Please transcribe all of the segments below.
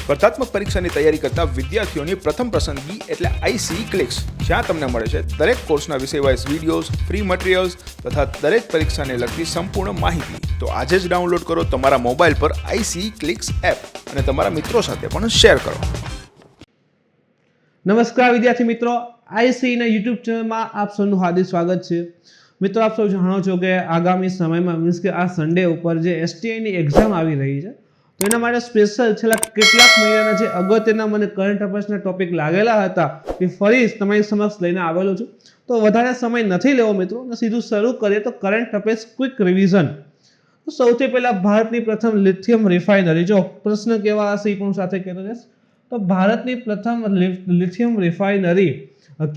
સ્પર્ધાત્મક પરીક્ષાની તૈયારી કરતા વિદ્યાર્થીઓની પ્રથમ પસંદગી એટલે આઈસી ક્લિક્સ, જ્યાં તમને મળે છે દરેક કોર્સના વિષયવાઇઝ વિડીયોઝ, ફ્રી મટીરિયલ્સ તથા દરેક પરીક્ષાને લગતી સંપૂર્ણ માહિતી. તો આજે જ ડાઉનલોડ કરો તમારા મોબાઈલ પર આઈસી ક્લિક્સ એપ અને તમારા મિત્રો સાથે પણ શેર કરો. નમસ્કાર વિદ્યાર્થી મિત્રો, આઈસી ના યુટ્યુબ ચેનલમાં આપ સૌનું હાર્દિક સ્વાગત છે. મિત્રો, આપ સૌ જાણો છો કે આગામી સમયમાં મીન્સ કે આ સન્ડે ઉપર જે એસટીઆઈની એક્ઝામ આવી રહી છે, તો એના માટે સ્પેશિયલ છેલ્લા કેટલાક મહિનાના જે અગત્યના મને કરંટ અફેર્સના ટોપિક લાગેલા હતા એ ફરી તમારી સમક્ષ લઈને આવેલો છું. તો વધારે સમય નથી લેવો મિત્રો, સીધું શરૂ કરીએ તો કરંટ અફેર્સ ક્વિક રિવિઝન. તો સૌથી પહેલા ભારતની પ્રથમ લિથિયમ રિફાઇનરી, જો પ્રશ્ન કેવા હશે એ પણ સાથે કહેતો જઈશ. તો ભારતની પ્રથમ લિથિયમ રિફાઇનરી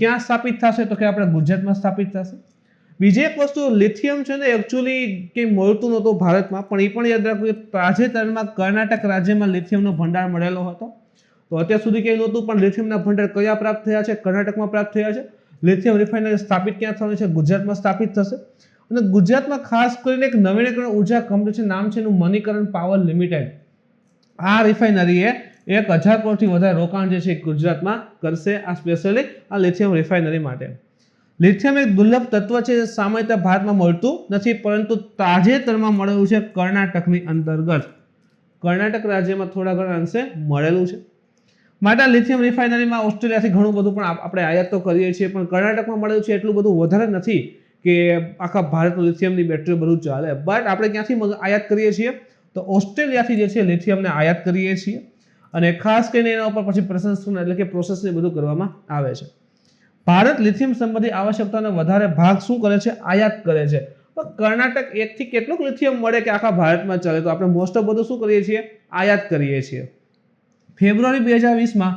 ક્યાં સ્થાપિત થશે? તો કે આપણે ગુજરાતમાં સ્થાપિત થશે. બીજી એક વસ્તુ, લિથિયમ છે ને એકચ્યુઅલી કંઈ મળતું નહોતું ભારતમાં, પણ એ પણ યાદ રાખવું કે તાજેતરમાં કર્ણાટક રાજ્યમાં લિથિયમનો ભંડાર મળેલો હતો. તો અત્યાર સુધી કંઈ નહોતું, પણ લિથિયમના ભંડાર કયા પ્રાપ્ત થયા છે? કર્ણાટકમાં પ્રાપ્ત થયા છે. લિથિયમ રિફાઇનરી સ્થાપિત ક્યાં થવાની છે? ગુજરાતમાં સ્થાપિત થશે. અને ગુજરાતમાં ખાસ કરીને એક નવીનીકરણ ઉર્જા કંપની છે, નામ છે એનું મનીકરણ પાવર લિમિટેડ. આ રિફાઇનરીએ 1000 કરોડથી વધારે રોકાણ જે છે ગુજરાતમાં કરશે, આ સ્પેશિયલી આ લિથિયમ રિફાઇનરી માટે. લિથિયમ એક દુર્લભ તત્વ છે, સામાન્યતઃ ભારતમાં મળતું નથી, પરંતુ તાજેતરમાં મળેલું છે કર્ણાટકની અંતર્ગત. કર્ણાટક રાજ્યમાં થોડા ઘણા અંશે મળેલું છે. માટે લિથિયમ રિફાઇનરીમાં ઓસ્ટ્રેલિયાથી ઘણું બધું પણ આપણે આયાત તો કરીએ છીએ, પણ કર્ણાટકમાં મળેલું છે એટલું બધું વધારે નથી કે આખા ભારતનું લિથિયમની બેટરી બધું ચાલે. બટ આપણે ક્યાંથી આયાત કરીએ છીએ? તો ઓસ્ટ્રેલિયાથી જે છે લિથિયમને આયાત કરીએ છીએ, અને ખાસ કરીને એના ઉપર પછી પ્રસંસ્કરણ એટલે કે પ્રોસેસને બધું કરવામાં આવે છે. ભારત લિથિયમ સંબંધી આવશ્યકતાનો વધારે ભાગ શું કરે છે? આયાત કરે છે. પણ કર્ણાટક એકથી કેટલું લિથિયમ મળે કે આખા ભારતમાં ચાલે? તો આપણે મોસ્ટ ઓફ બધું શું કરીએ છીએ? આયાત કરીએ છીએ. ફેબ્રુઆરી 2020માં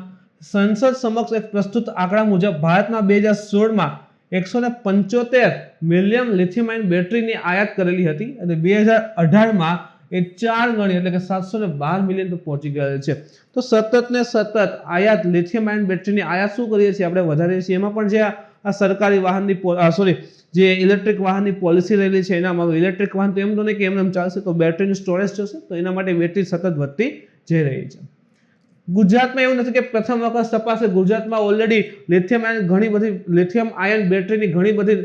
સંસદ સમક્ષ એક પ્રસ્તુત આંકડા મુજબ ભારતમાં 2016માં 175 મિલિયન લિથિયમ આયન બેટરીની આયાત કરેલી હતી, અને 2018માં એ 4 ગણી એટલે કે 712 મિલિયન પર પહોંચી ગયેલ છે. તો સતત ને સતત આયાત લિથિયમ આયન બેટરીની આયાત શું કરીએ છીએ? આપણે વધારીએ છીએ. એમાં પણ જે આ સરકારી વાહનની જે ઇલેક્ટ્રિક વાહનની પોલિસી રહેલી છે, એનામાં ઇલેક્ટ્રિક વાહન તો એમ તો નહીં કે એમને ચાલશે, તો બેટરીનું સ્ટોરેજ થશે, તો એના માટે બેટરી સતત વધતી જઈ રહી છે. ગુજરાતમાં એવું નથી કે પ્રથમ વખત તપાસે. ગુજરાતમાં ઓલરેડી લિથિયમ આયન બેટરીની ઘણી બધી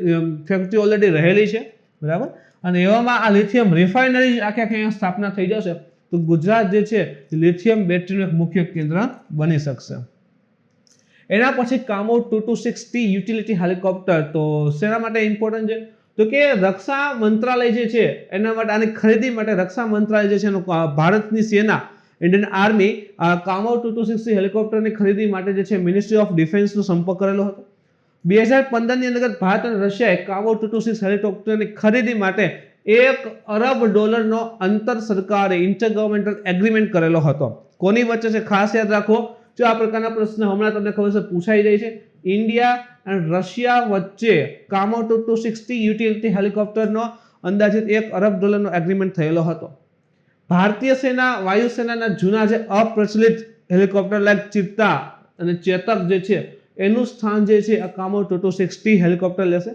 ફેક્ટરી ઓલરેડી રહેલી છે, બરાબર. અને એવામાં આ લિથિયમ રિફાઇનરી આખે અહીંયા સ્થાપના થઈ જશે, તો ગુજરાત જે છે લિથિયમ બેટરીનું એક મુખ્ય કેન્દ્ર બની શકશે. એના પછી કામો 226T યુટિલિટી હેલિકોપ્ટર. તો શેના માટે ઇમ્પોર્ટન્ટ છે? તો કે રક્ષા મંત્રાલય જે છે એના માટે, આની ખરીદી માટે રક્ષા મંત્રાલય જે છે એનો ભારતની સેના, ઇન્ડિયન આર્મી કામો 226T હેલિકોપ્ટરની ખરીદી માટે જે છે મિનિસ્ટ્રી ઓફ ડિફેન્સનો સંપર્ક કરેલો હતો. 2015ની અંતર્ગત ભારત અને રશિયાએ કામો 226 હેલિકોપ્ટરની ખરીદી માટે $1 અરબ અંતર સરકારે ઇન્ટરગવર્મેન્ટલ એગ્રીમેન્ટ કરેલો હતો. કોની વચ્ચે છે? ખાસ યાદ રાખો, જો આ પ્રકારના પ્રશ્ન હમણાં તમને ખબર છે પૂછાઈ જાય છે. ઇન્ડિયા અને રશિયા વચ્ચે કામો 226T યુટિલિટી હેલિકોપ્ટરનો અંદાજિત $1 અરબ એગ્રીમેન્ટ થયેલો હતો. ભારતીય સેના, વાયુસેનાના જૂના જે અપ્રચલિત હેલિકોપ્ટર લાઈક ચિત્તા અને ચેતક જે છે એનું સ્થાન જે છે આ કામો 226T હેલિકોપ્ટર લેશે.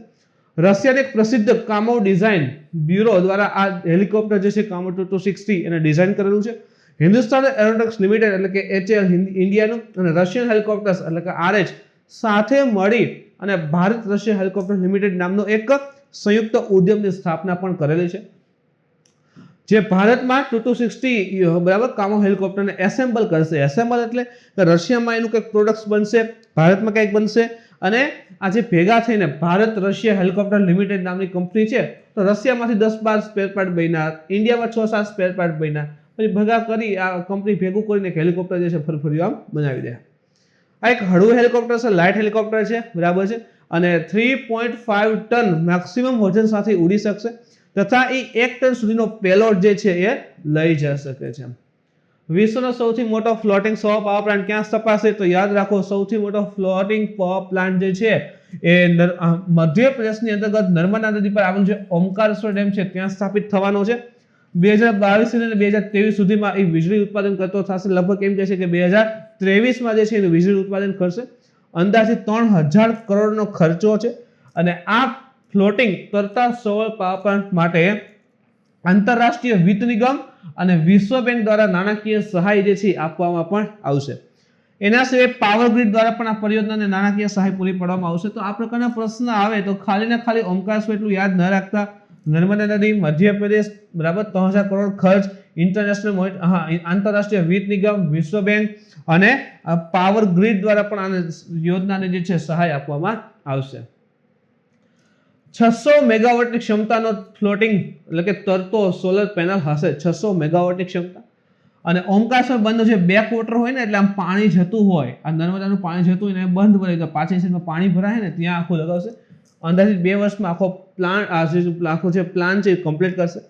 રશિયાની એક પ્રસિદ્ધ કામો ડિઝાઇન બ્યુરો દ્વારા આ હેલિકોપ્ટર જે છે કામો 226T એને ડિઝાઇન કરેલું છે. હિન્દુસ્તાન એરોનોટિક્સ લિમિટેડ એટલે કે HAL ઇન્ડિયાનું અને રશિયન હેલિકોપ્ટર્સ એટલે કે RH સાથે મળી અને ભારત રશિયન હેલિકોપ્ટર લિમિટેડ નામનો એક સંયુક્ત ઉદ્યમની સ્થાપના પણ કરેલી છે, જે ભારતમાં 226T બરાબર કામો હેલિકોપ્ટરને એસેમ્બલ કરશે. એસેમ્બલ એટલે રશિયામાં એનું કંઈક પ્રોડક્ટ્સ બનશે, ભારતમાં કંઈક બનશે, અને આજે ભેગા થઈને ભારત રશિયા હેલિકોપ્ટર લિમિટેડ નામની કંપની છે, તો રશિયામાંથી 10-12 સ્પેર પાર્ટ બન્યા, ઇન્ડિયામાં 6-7 સ્પેર પાર્ટ બન્યા, પછી ભેગા કરી આ કંપની ભેગું કરીને હેલિકોપ્ટર જે છે ફરફરિયું આમ બનાવી દે. આ એક હળવું હેલિકોપ્ટર છે, લાઇટ હેલિકોપ્ટર છે, બરાબર છે, અને 3.5 ટન મેક્સિમમ વજન સાથે ઉડી શકશે, તથા એ 1 ટન સુધીનો પેલોડ જે છે એ લઈ જઈ શકે છે. વિશ્વનો સૌથી મોટો ફ્લોટિંગ સૌર પાવર પ્લાન્ટ ક્યાં સ્થપાશે? તો યાદ રાખો, સૌથી મોટો ફ્લોટિંગ પાવર પ્લાન્ટ જે છે એ મધ્યપ્રદેશની અંતર્ગત નર્મદા નદી પર આવેલું છે ઓમકારેશ્વર ડેમ છે, ત્યાં સ્થાપિત થવાનો છે. 2022 અને 2023 સુધીમાં એ વીજળી ઉત્પાદન કરતો થશે. લગભગ એમ કહે છે કે 2023માં જે છે એનું વીજળી ઉત્પાદન કરશે. અંદાજિત 3000 કરોડનો ખર્ચો છે, અને આ ફ્લોટિંગ તરતા સૌર પાવર પ્લાન્ટ માટે આંતરરાષ્ટ્રીય વિત્ત નિગમ અને વિશ્વ બેંક દ્વારા નાણાકીય સહાય જે છે આપવામાં પણ આવશે. એના સિવાય પાવર ગ્રીડ દ્વારા પણ આ પરિયોજનાને નાણાકીય સહાય પૂરી પાડવામાં આવશે. તો આ પ્રકારના પ્રશ્ન આવે તો ખાલી ને ખાલી ઓમકારશ્વ એટલું યાદ ન રાખતા. નર્મદા નદી, મધ્યપ્રદેશ, બરાબર, 3000 કરોડ ખર્ચ, ઇન્ટરનેશનલ આંતરરાષ્ટ્રીય વિત્ત નિગમ, વિશ્વ બેંક અને પાવર ગ્રીડ દ્વારા પણ આને યોજનાને જે છે સહાય આપવામાં આવશે. 600 મેગાવોટની ક્ષમતાનો ફ્લોટિંગ એટલે કે તરતો સોલર પેનલ હશે. 600 મેગાવોટની ક્ષમતા. અને ઓમકારશ્વ બંધ છે, બેક વોટર હોય ને, એટલે આમ પાણી જતું હોય, આ નર્મદાનું પાણી જતું હોય ને બંધ ભરાય તો પાછળની સાઈડમાં પાણી ભરાય ને ત્યાં આખું લગાવશે. અંદાજિત 2 વર્ષમાં આખો પ્લાન છે કમ્પ્લીટ કરશે.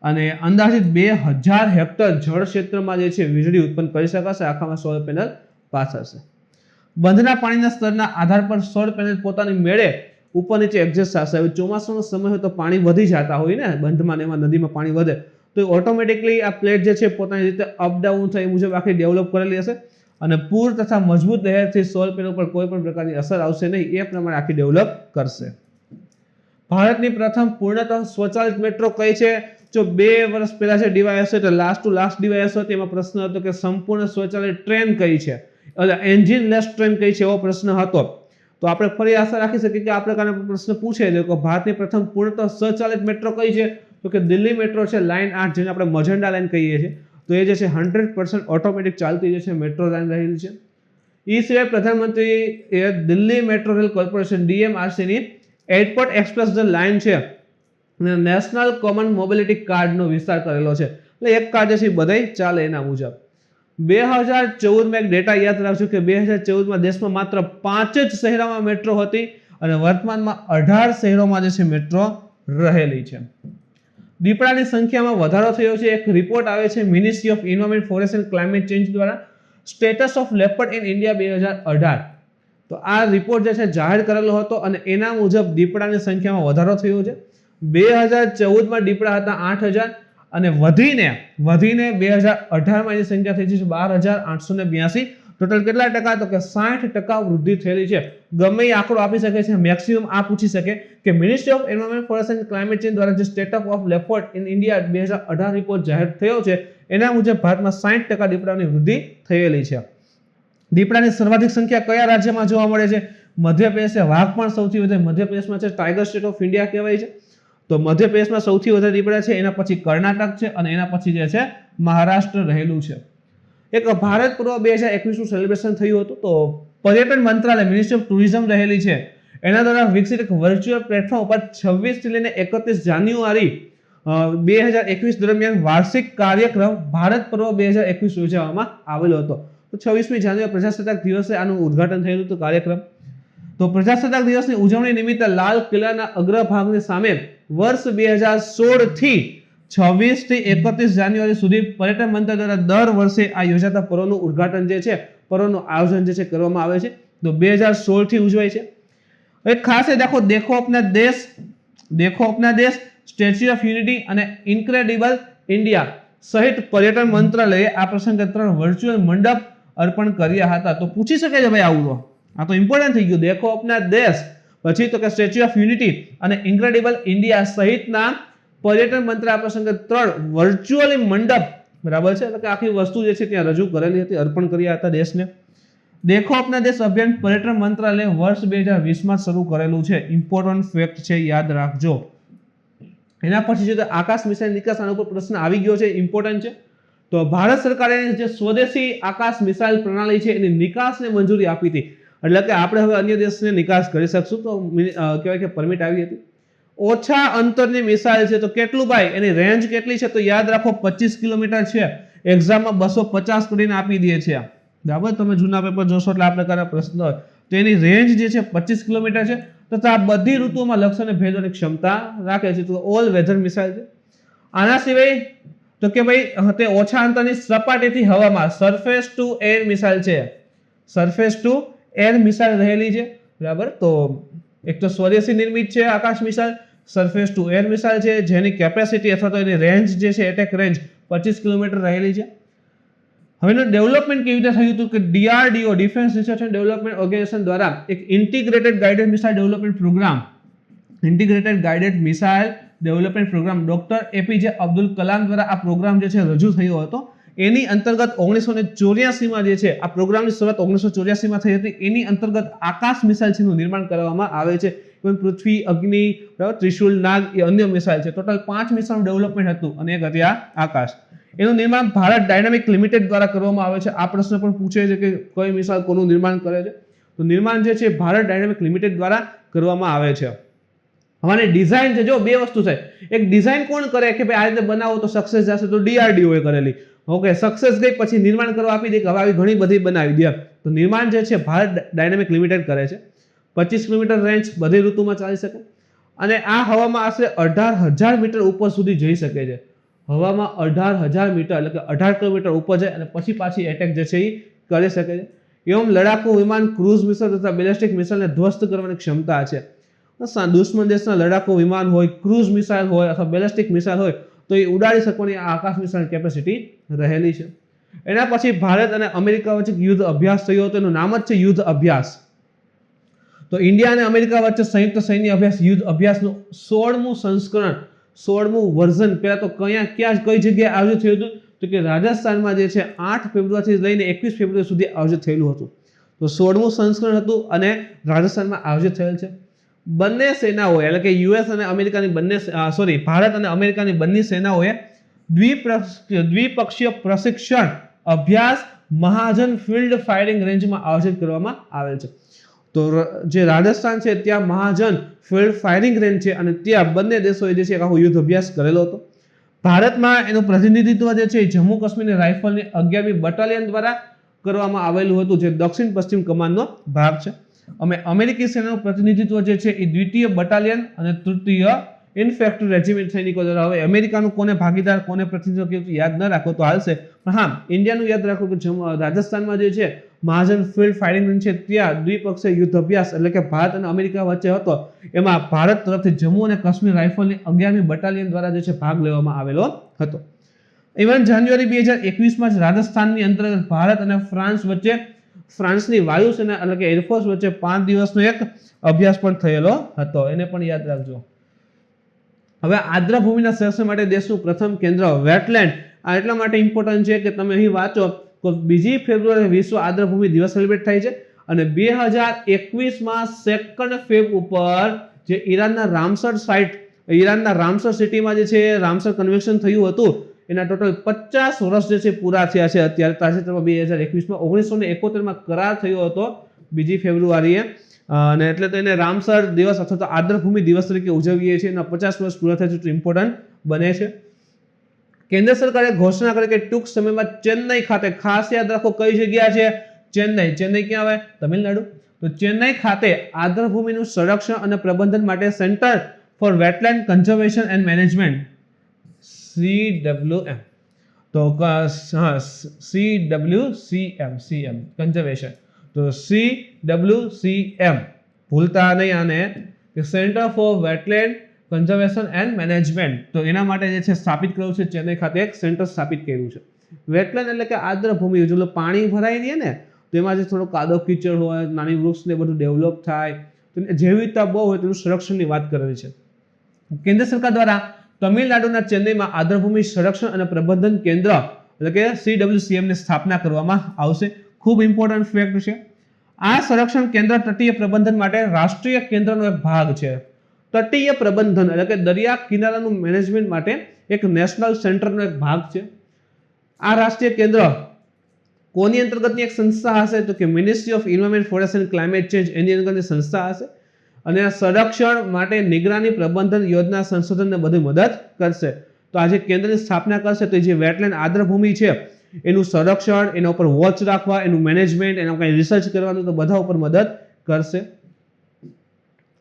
અને અંદાજિત 2000 હેક્ટર જળ ક્ષેત્રમાં જે છે વીજળી ઉત્પન્ન કરી શકાશે. આખામાં સોલર પેનલ પાસ હશે. બંધના પાણીના સ્તરના આધાર પર સોલર પેનલ પોતાની મેળે ઉપર નીચે એડજસ્ટ થશે. હવે ચોમાસાનો સમય હોય તો પાણી વધી જતા હોય ને બંધમાં ને એમાં નદીમાં પાણી વધે તો ઓટોમેટિકલી આ પ્લેટ જે છે પોતાની રીતે અપડાઉન થાય એ મુજબ આખી ડેવલપ કરેલી હશે. અને પૂર તથા મજબૂત લહેરથી સોલર પેનલ પર કોઈ પણ પ્રકારની અસર આવશે નહીં એ પ્રમાણે આખી ડેવલપ કરશે. ભારતની પ્રથમ પૂર્ણતઃ સ્વચાલિત મેટ્રો કઈ છે? જો 2 વર્ષ પહેલા જે ડીવાયએસ એટલે લાસ્ટ ટુ લાસ્ટ ડીવાયએસ હતો એમાં પ્રશ્ન હતો કે સંપૂર્ણ સ્વચાલિત ટ્રેન કઈ છે, એટલે એન્જિન લેસ ટ્રેન કઈ છે એવો પ્રશ્ન હતો. તો આપણે ફરી આશા રાખી શકીએ કે આ પ્રકારનો પ્રશ્ન પૂછે છે કે ભારતની પ્રથમ પૂર્ણતઃ સ્વચાલિત મેટ્રો કઈ છે? તો કે દિલ્હી મેટ્રો છે, લાઇન 8 જેને આપણે મજંડા લાઇન કહીએ છીએ. તો એ જે છે 100% ઓટોમેટિક ચાલતી જે છે મેટ્રો લાઇન રહેલી છે. એ સિવાય પ્રધાનમંત્રી Delhi metro rail corporation DMRC ની એરપોર્ટ એક્સપ્રેસ જે લાઇન છે નેશનલ કોમન મોબિલિટી કાર્ડનો વિસ્તાર કરેલો છે. એટલે એક કાર્ડ જે છે બધાય ચાલે એના મુજબ. 2014માં એક ડેટા યાદ રાખજો કે 2014માં દેશમાં માત્ર 5 જ શહેરોમાં મેટ્રો હતી અને વર્તમાનમાં 18 શહેરોમાં જે છે મેટ્રો રહેલી છે. દીપડાની સંખ્યામાં વધારો થયો છે. એક રિપોર્ટ આવે છે ministry of environment, forest and climate change દ્વારા status of leopard in India 2018. તો આ રિપોર્ટ જે છે જાહેર કરેલો હતો અને એના મુજબ દીપડાની સંખ્યામાં વધારો થયો છે. 2014માં દીપડા હતા 8000 અને વધીને 2018માં એની સંખ્યા થઈ છે 12882. ટોટલ કેટલા ટકા? તો કે 60% વૃદ્ધિ થયેલી છે. ગમે એ આંકડો આપી શકે છે, મેક્સિમમ આ પૂછી શકે કે ministry of environment, forest and climate change દ્વારા જે status of leopard in India 2018 report જાહેર થયો છે એના મુજબ ભારતમાં 60% દીપડાની વૃદ્ધિ થયેલી છે. દીપડાની સર્વાધિક સંખ્યા કયા રાજ્યમાં જોવા મળે છે? મધ્યપ્રદેશ. વાઘ પણ સૌથી વધારે મધ્યપ્રદેશમાં છે. ટાઈગર સ્ટેટ ઓફ ઇન્ડિયા કહેવાય છે. તો મધ્યપ્રદેશમાં સૌથી વધારે દીપડા છે, એના પછી કર્ણાટક છે અને એના પછી જે છે મહારાષ્ટ્ર રહેલું છે. એક ભારત પર્વ 2021 નું સેલિબ્રેશન થયું હતું. તો પર્યટન મંત્રાલય, મિનિસ્ટ્રી ઓફ ટુરિઝમ રહેલી છે એના દ્વારા વિકસિત એક વર્ચ્યુઅલ પ્લેટફોર્મ ઉપર 26 થી લઈને 31 જાન્યુઆરી 2021 દરમિયાન વાર્ષિક કાર્યક્રમ ભારત પર્વ 2021 યોજવામાં આવેલો હતો. તો 26મી જાન્યુઆરી પ્રજાસત્તાક દિવસે આનું ઉદ્ઘાટન થયેલું હતું કાર્યક્રમ. તો પ્રજાસત્તાક દિવસની ઉજવણી નિમિત્તે લાલ કિલ્લાના અગ્રભાગની સામે વર્ષ 2016 થી 26 થી 31 જાન્યુઆરી સુધી પર્યટન મંત્રાલય દ્વારા દર વર્ષે આ યોજાતા પર્વનું ઉદ્ઘાટન જે છે, પર્વનું આયોજન જે છે કરવામાં આવે છે. તો 2016 થી ઉજવાય છે. એક ખાસ દેખો અપના દેશ, સ્ટેચ્યુ ઓફ યુનિટી અને ઇન્ક્રેડિબલ ઇન્ડિયા સહિત પર્યટન મંત્રાલયે આ પ્રસંગે 3 વર્ચ્યુઅલ મંડપ અર્પણ કર્યા હતા. તો પૂછી શકે છે ભાઈ આવું તો આ તો ઇમ્પોર્ટન્ટ થઈ ગયું. દેખો અપના દેશ, પછી તો કે સ્ટેચ્યુ ઓફ યુનિટી અને ઇન્ક્રેડિબલ ઇન્ડિયા સહિતના પર્યટન મંત્રાલય આ પ્રસંગે 3 વર્ચ્યુઅલી મંડપ, બરાબર છે, એટલે કે આખી વસ્તુ જે છે ત્યાં રજૂ કરેલી હતી, અર્પણ કર્યા હતા દેશને. દેખો અપના દેશ અભિયાન પર્યટન મંત્રાલય વર્ષ 2020માં શરૂ કરેલું છે. ઇમ્પોર્ટન્ટ ફેક્ટ છે, યાદ રાખજો. એના પછી જો આકાશ મિસાઇલ નિકાસ આના ઉપર પ્રશ્ન આવી ગયો છે, ઇમ્પોર્ટન્ટ છે. તો ભારત સરકારે જે સ્વદેશી આકાશ મિસાઇલ પ્રણાલી છે એની નિકાસને મંજૂરી આપી હતી. એટલે કે આપણે હવે અન્ય દેશને નિકાસ કરી શકશું. તો કહેવાય કે પરમિટ આવી હતી. ઓછા અંતરની મિસાઇલ છે તો કેટલું ભાઈ, એની રેન્જ કેટલી છે? તો યાદ રાખો 25 કિલોમીટર છે. એક્ઝામમાં 250 કરીને આપી દે છે, બરાબર. તમે જૂના પેપર જોશો એટલે આ પ્રકારના પ્રશ્ન હોય. તો એની રેન્જ જે છે 25 કિલોમીટર છે તથા આ બધી ઋતુઓમાં લક્ષ્યને ભેદવાની ક્ષમતા રાખે છે. તો ઓલ વેધર મિસાઇલ છે. આના સિવાય તો કે ભાઈ તે ઓછા અંતરની સપાટીથી હવામાં સરફેસ ટુ એર મિસાઇલ છે. સરફેસ ટુ એર મિસાઇલ રહેલી છે, બરાબર. તો એક તો સ્વદેશી નિર્મિત છે Akash missile, surface to air missile છે જેની કેપેસિટી અથવા તો એની રેન્જ જે છે એટેક રેન્જ 25 કિલોમીટર રહેલી છે. હવે એનું ડેવલપમેન્ટ કેવી રીતે થયું હતું કે DRDO, defence research and development organisation દ્વારા એક integrated guided missile development programme, integrated guided missile development programme doctor APJ Abdul Kalam દ્વારા આ પ્રોગ્રામ જે છે રજૂ થયો હતો. એની અંતર્ગત 1984 માં જે છે આ પ્રોગ્રામની શરૂઆત 1984 માં થઈ હતી. એની અંતર્ગત આકાશ મિસાઇલ છે નું નિર્માણ કરવામાં આવે છે. પૃથ્વી, અગ્નિ, ત્રિશુલ, નાગ એ અન્ય મિસાઇલ છે. ટોટલ 5 મિસાઇલનું ડેવલપમેન્ટ હતું અને એક હતી આ આકાશ. એનું નિર્માણ ભારત ડાયનામિક લિમિટેડ દ્વારા કરવામાં આવે છે. આ પ્રશ્ન પણ પૂછે છે કે કઈ મિસાઇલ કોનું નિર્માણ કરે છે, તો નિર્માણ જે છે ભારત ડાયનામિક લિમિટેડ દ્વારા કરવામાં આવે છે. હવે ડિઝાઇન છે, જો બે વસ્તુ છે. એક ડિઝાઇન કોણ કરે કે ભાઈ આ રીતે બનાવો તો સક્સેસ જશે, તો DRDO એ કરેલી. ઓકે, સક્સેસ ગઈ પછી નિર્માણ કરવા આપી દે કે હવે આવી ઘણી બધી બનાવી દે. તો નિર્માણ જે છે ભારત ડાયનામિક લિમિટેડ કરે છે. 25 કિલોમીટર રેન્જ બધી ઋતુમાં ચાલી શકે અને આ હવામાં આશરે 18,000 મીટર ઉપર સુધી જઈ શકે છે. હવામાં 18,000 મીટર એટલે કે 18 કિલોમીટર ઉપર જાય અને પછી પાછી એટેક જે છે એ કરી શકે છે. એવમ લડાકુ વિમાન, ક્રૂઝ મિસાઇલ તથા બેલિસ્ટિક મિસાઇલને ધ્વસ્ત કરવાની ક્ષમતા છે. દુશ્મન દેશના લડાકુ વિમાન હોય, ક્રૂઝ મિસાઇલ હોય અથવા બેલિસ્ટિક મિસાઇલ હોય તો એ ઉડાડી શકવાની આ આકાશ મિસાઇલ કેપેસિટી રહેલી છે. એના પછી ભારત અને અમેરિકા વચ્ચે યુદ્ધ અભ્યાસ થયો હતો. એનું નામ જ છે યુદ્ધ અભ્યાસ. તો ઇન્ડિયા અને અમેરિકા વચ્ચે સંયુક્ત સૈન્ય અભ્યાસ યુદ્ધ અભ્યાસનું 16મું સંસ્કરણ, 16મું વર્ઝન પહેલા તો કઈ જગ્યાએ આયોજિત થયું હતું, તો કે રાજસ્થાનમાં જે છે 8 ફેબ્રુઆરીથી લઈને 21 ફેબ્રુઆરી સુધી આયોજિત થયેલું હતું. તો 16મું સંસ્કરણ હતું અને રાજસ્થાનમાં આયોજિત થયેલ છે. બંને સેનાઓએ એટલે કે યુએસ અને અમેરિકાની ભારત અને અમેરિકાની બંને સેનાઓએ દ્વિપક્ષીય પ્રશિક્ષણ અભ્યાસ મહાજન ફિલ્ડ ફાયરિંગ રેન્જમાં આયોજિત કરવામાં આવેલ છે. તો જે રાજસ્થાન છે ત્યાં મહાજન ફિલ્ડ ફાયરિંગ રેન્જ છે અને ત્યાં બંને દેશોએ જે છે આખો યુદ્ધ અભ્યાસ કરેલો હતો. ભારતમાં એનું પ્રતિનિધિત્વ જે છે જમ્મુ કાશ્મીરની રાઇફલની 11મી બટાલિયન દ્વારા કરવામાં આવેલું હતું, જે દક્ષિણ પશ્ચિમ કમાન્ડનો ભાગ છે. અમેરિકી સેનાનું પ્રતિનિધિત્વ જે છે એ 2ય બટાલિયન અને 3ય ઇન્ફેન્ટ્રી રેજિમેન્ટ સૈનિકો દ્વારા. હવે અમેરિકાનું કોને ભાગીદાર, કોને પ્રતિનિધિત્વ યાદ ન રાખો તો હાલશે, પણ હા ઇન્ડિયાનું યાદ રાખો કે રાજસ્થાનમાં જે છે મહાજન ફિલ્ડ ફાયરિંગ રેન્જ છે ત્યાં દ્વિપક્ષીય યુદ્ધ અભ્યાસ એટલે કે ભારત અને અમેરિકા વચ્ચે હતો. એમાં ભારત તરફથી જમ્મુ અને કાશ્મીર રાઇફલની 11મી બટાલિયન દ્વારા જે છે ભાગ લેવામાં આવેલો હતો. ઇવન જાન્યુઆરી 2021માં જ રાજસ્થાનની અંતર્ગત ભારત અને ફ્રાન્સ વચ્ચે, ફ્રાન્સની વાયુસેના એટલે કે એરફોર્સ વચ્ચે 5 દિવસનો એક અભ્યાસ પણ થયેલો હતો. એને પણ યાદ રાખજો. હવે આર્દ્રભૂમિના સંરક્ષણ માટે દેશનું પ્રથમ કેન્દ્ર વેટલેન્ડ. આ એટલા માટે ઇમ્પોર્ટન્ટ છે કે તમે અહીં વાંચો તો 2 ફેબ્રુઆરી વિશ્વ આર્દ્રભૂમિ દિવસ સેલિબ્રેટ થાય છે અને 2021માં 2 ફેબ ઉપર જે ઈરાનના રામસર સિટીમાં જે છે રામસર કન્વેન્શન થયું હતું એના ટોટલ 50 વર્ષ જે છે પૂરા થયા છે. અત્યારે તાજેતરમાં 2021માં 1971માં કરાર થયો હતો 2 ફેબ્રુઆરીએ અને એટલે તો એને રામસર દિવસ અથવા તો આર્દ્રભૂમિ દિવસ તરીકે ઉજવીએ છીએ. એના 50 વર્ષ પૂરા થાય છે, ઇમ્પોર્ટન્ટ બને છે. કેન્દ્ર સરકારે ઘોષણા કરી કે ટૂંક સમયમાં ચેન્નઈ ખાતે, ખાસ યાદ રાખો કઈ જગ્યા છે ચેન્નઈ. ચેન્નઈ ક્યાં આવે? તમિલનાડુ. તો ચેન્નઈ ખાતે આર્દ્રભૂમિનું સંરક્ષણ અને પ્રબંધન માટે centre for wetland conservation and management CWM. તો CWCM કન્ઝર્વેશન. તો CWCM ભૂલતા નહીં આને, કે centre for wetland conservation and management. તો એના માટે જે છે સ્થાપિત કર્યું છે, ચેન્નઈ ખાતે એક સેન્ટર સ્થાપિત કર્યું છે. વેટલેન્ડ એટલે કે આર્દ્રભૂમિ, જો પાણી ભરાઈ દે ને તો એમાં જે થોડો કાદવ કીચડ હોય, નાની વૃક્ષ ને બધું ડેવલપ થાય, તો જૈવિકતા બહુ હોય તેનું સંરક્ષણની વાત કરેલી છે. કેન્દ્ર સરકાર દ્વારા તમિલનાડુના ચેન્નઈમાં આર્દ્રભૂમિ સંરક્ષણ અને પ્રબંધન કેન્દ્ર એટલે કે CWCM ની સ્થાપના કરવામાં આવશે. ખૂબ ઇમ્પોર્ટન્ટ ફેક્ટ છે. આ સંરક્ષણ કેન્દ્ર તટીય પ્રબંધન માટે રાષ્ટ્રીય કેન્દ્રનો એક ભાગ છે. તટીય પ્રબંધન એટલે કે દરિયા કિનારાનું મેનેજમેન્ટ માટે એક નેશનલ સેન્ટરનો એક ભાગ છે. આ રાષ્ટ્રીય કેન્દ્ર કોની અંતર્ગતની એક સંસ્થા હશે? તો કે ministry of environment, forest and climate change એની અંતર્ગતની સંસ્થા હશે અને આ સંરક્ષણ માટે નિગરાની, પ્રબંધન, યોજના, સંશોધનને બધી મદદ કરશે. તો આ જે કેન્દ્રની સ્થાપના કરશે તો જે વેટલેન્ડ આર્દ્રભૂમિ છે એનું સંરક્ષણ, એના ઉપર વોચ રાખવા, એનું મેનેજમેન્ટ, એના કંઈ રિસર્ચ કરવાનું તો બધા ઉપર મદદ કરશે.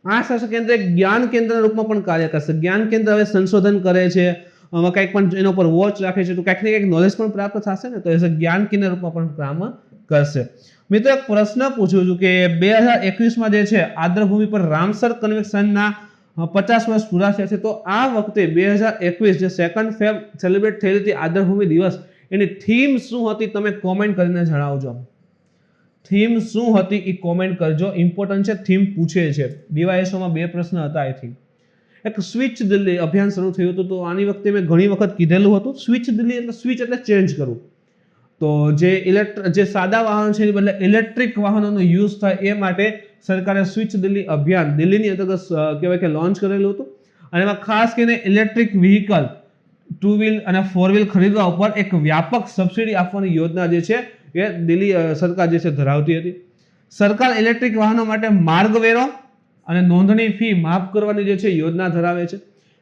આ શાસન કેન્દ્ર એક જ્ઞાન કેન્દ્રના રૂપમાં પણ કાર્ય કરશે. જ્ઞાન કેન્દ્ર હવે સંશોધન કરે છે, કંઈક પણ એના ઉપર વોચ રાખે છે, તો કંઈક ને કંઈક નોલેજ પણ પ્રાપ્ત થશે ને, તો એ જ્ઞાન કેન્દ્ર રૂપમાં પણ કામ કરશે. મિત્રો એક પ્રશ્ન પૂછું છું કે 2021માં જે છે આર્દ્રભૂમિ પર રામસર કન્વેન્શનના 50 વર્ષ પૂરા થયા છે, તો આ વખતે 2021 જે 2 ફેબ સેલિબ્રેટ થઈ હતી આર્દ્રભૂમિ દિવસ, એની થીમ શું હતી તમે કોમેન્ટ કરીને જણાવજો. થીમ શું હતી એ કોમેન્ટ કરજો, ઇમ્પોર્ટન્ટ છે, થીમ પૂછે છે. ડીવાયએસઓમાં 2 પ્રશ્ન હતા આઈ થિંક. એક સ્વિચ દિલ્હી અભિયાન શરૂ થયું હતું. તો આની વખતે મેં ઘણી વખત કીધેલું હતું, સ્વિચ દિલ્હી એટલે સ્વિચ એટલે ચેન્જ કરવું. તો જે સાદા વાહનો છે એ બદલે ઇલેક્ટ્રિક વાહનોનો યુઝ થાય એ માટે સરકારે સ્વિચ દિલ્હી અભિયાન દિલ્હીની અંતર્ગત કહેવાય કે લોન્ચ કરેલું હતું. અને એમાં ખાસ કરીને ઇલેક્ટ્રિક વ્હીકલ 2 વ્હીલ અને 4 વ્હીલ ખરીદવા ઉપર એક વ્યાપક સબસિડી આપવાની યોજના જે છે એ દિલ્હી સરકાર જે છે ધરાવતી હતી. સરકાર ઇલેક્ટ્રિક વાહનો માટે માર્ગ વેરો અને નોંધણી ફી માફ કરવાની જે છે યોજના ધરાવે છે.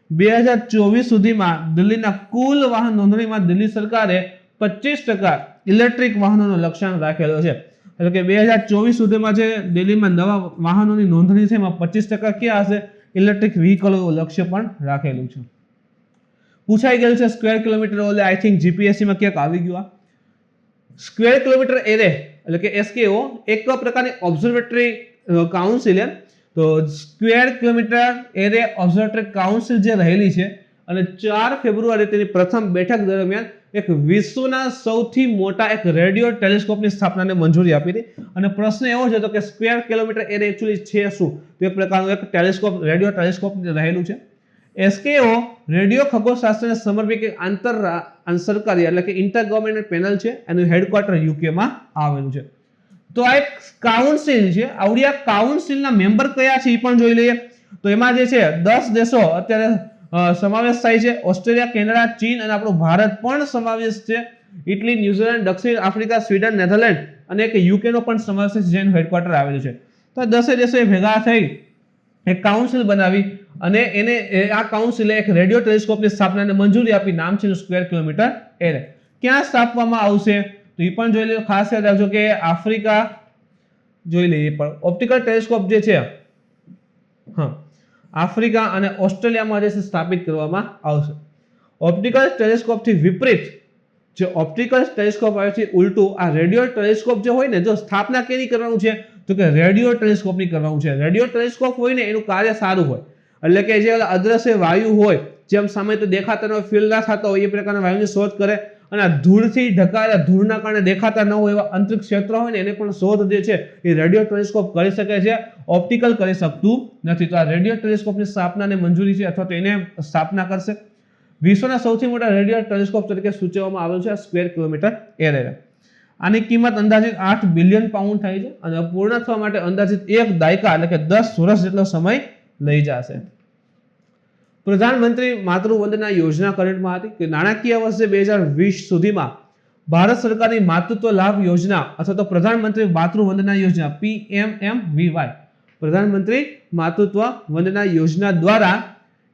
2024 સુધીમાં દિલ્હીના કુલ વાહન નોંધણીમાં દિલ્હી સરકારે 25% ઇલેક્ટ્રિક વાહનોનો લક્ષ્યાંક રાખેલો છે. એટલે કે 2024 સુધીમાં જે દિલ્હીમાં નવા વાહનોની નોંધણી છે એમાં 25% ક્યાં હશે? ઇલેક્ટ્રિક વ્હીકલો લક્ષ્ય પણ રાખેલું છે. પૂછાઈ ગયેલું છે સ્ક્વેર કિલોમીટર, એટલે આઈ થિંક જીપીએસસી માં ક્યાંક આવી ગયું. સ્ક્વેર કિલોમીટર એરે એટલે કે SKO એક પ્રકારની ઓબ્ઝર્વેટરી કાઉન્સિલ છે. તો square kilometre array observatory council જે રહેલી છે અને 4 ફેબ્રુઆરી તેની પ્રથમ બેઠક દરમિયાન એક વિશ્વના સૌથી મોટા એક રેડિયો ટેલિસ્કોપની સ્થાપનાને મંજૂરી આપી હતી. અને પ્રશ્ન એવો છે કે સ્ક્વેર કિલોમીટર એરે એકચ્યુઅલી છે શું? તો એક પ્રકારનું એક ટેલિસ્કોપ, રેડિયો ટેલિસ્કોપ રહેલું છે. SKO રેડિયો ખગોળશાસ્ત્રને સમર્પિત એક સરકારી એટલે કે ઇન્ટર ગવર્નમેન્ટ પેનલ છે. એનું હેડક્વાર્ટર UK માં આવેલું છે. તો આ એક કાઉન્સિલ છે. આવડી આ કાઉન્સિલના મેમ્બર કયા છે એ પણ જોઈ લઈએ. તો એમાં જે છે 10 દેશો અત્યારે સમાવેશ થાય છે. ઓસ્ટ્રેલિયા, કેનેડા, ચીન અને આપણું ભારત પણ સમાવેશ છે. ઇટલી, ન્યુઝીલેન્ડ, દક્ષિણ આફ્રિકા, સ્વીડન, નેધરલેન્ડ અને એક UK નો પણ સમાવેશ છે જેનું હેડક્વાર્ટર આવેલું છે. તો 10 દેશોએ ભેગા થઈ એક કાઉન્સિલ બનાવી અને આ કાઉન્સિલે એક રેડિયો ટેલિસ્કોપની સ્થાપનાને મંજૂરી આપી. નામ છે સ્ક્વેર કિલોમીટર એરે. ક્યાં સ્થાપવામાં આવશે તો એ પણ જોઈ લો. ખાસ યાદ રાખજો કે આફ્રિકા જોઈ લઈએ. પણ ઓપ્ટિકલ ટેલિસ્કોપ જે છે આફ્રિકા અને ઓસ્ટ્રેલિયામાં જે છે સ્થાપિત કરવામાં આવશે. ઓપ્ટિકલ ટેલિસ્કોપથી વિપરીત જે ઓપ્ટિકલ ટેલિસ્કોપ આવે છે ઉલટું આ રેડિયો ટેલિસ્કોપ જે હોય ને, જો સ્થાપના કેની કરવાનું છે તો કે રેડિયો ટેલિસ્કોપની કરવાનું છે. રેડિયો ટેલિસ્કોપ હોય ને એનું કાર્ય સારું હોય, એટલે કે જે અદ્રશ્ય વાયુ હોય, જેમ સામે તો દેખાતા ન હોય, ફીલ ના થતા હોય એ પ્રકારના વાયુની શોધ કરે. અને આ ધૂળથી ઢકાયેલા, ધૂળના કારણે દેખાતા ન હોય એવા અંતરિક્ષ ક્ષેત્ર હોય ને એને પણ શોધ જે છે એ રેડિયો ટેલિસ્કોપ કરી શકે છે. ઓપ્ટિકલ કરી શકતું નથી. તો આ રેડિયો ટેલિસ્કોપની સ્થાપનાને મંજૂરી છે અથવા તો એને સ્થાપના કરશે. વિશ્વના સૌથી મોટા રેડિયો ટેલિસ્કોપ તરીકે સૂચવવામાં આવેલું છે સ્ક્વેર કિલોમીટર એરે. આની કિંમત અંદાજિત 8 બિલિયન પાઉન્ડ થાય છે અને પૂર્ણ થવા માટે અંદાજિત 1 દાયકા એટલે કે 10 વર્ષ જેટલો સમય લઈ જશે. પ્રધાનમંત્રી માતૃ વંદના યોજના કરંટમાં હતી કે નાણાકીય વર્ષ 2020 સુધીમાં ભારત સરકારની માતૃત્વ લાભ યોજના અથવા તો પ્રધાનમંત્રી માતૃ વંદના યોજના PMMVY પ્રધાનમંત્રી માતૃત્વ વંદના યોજના દ્વારા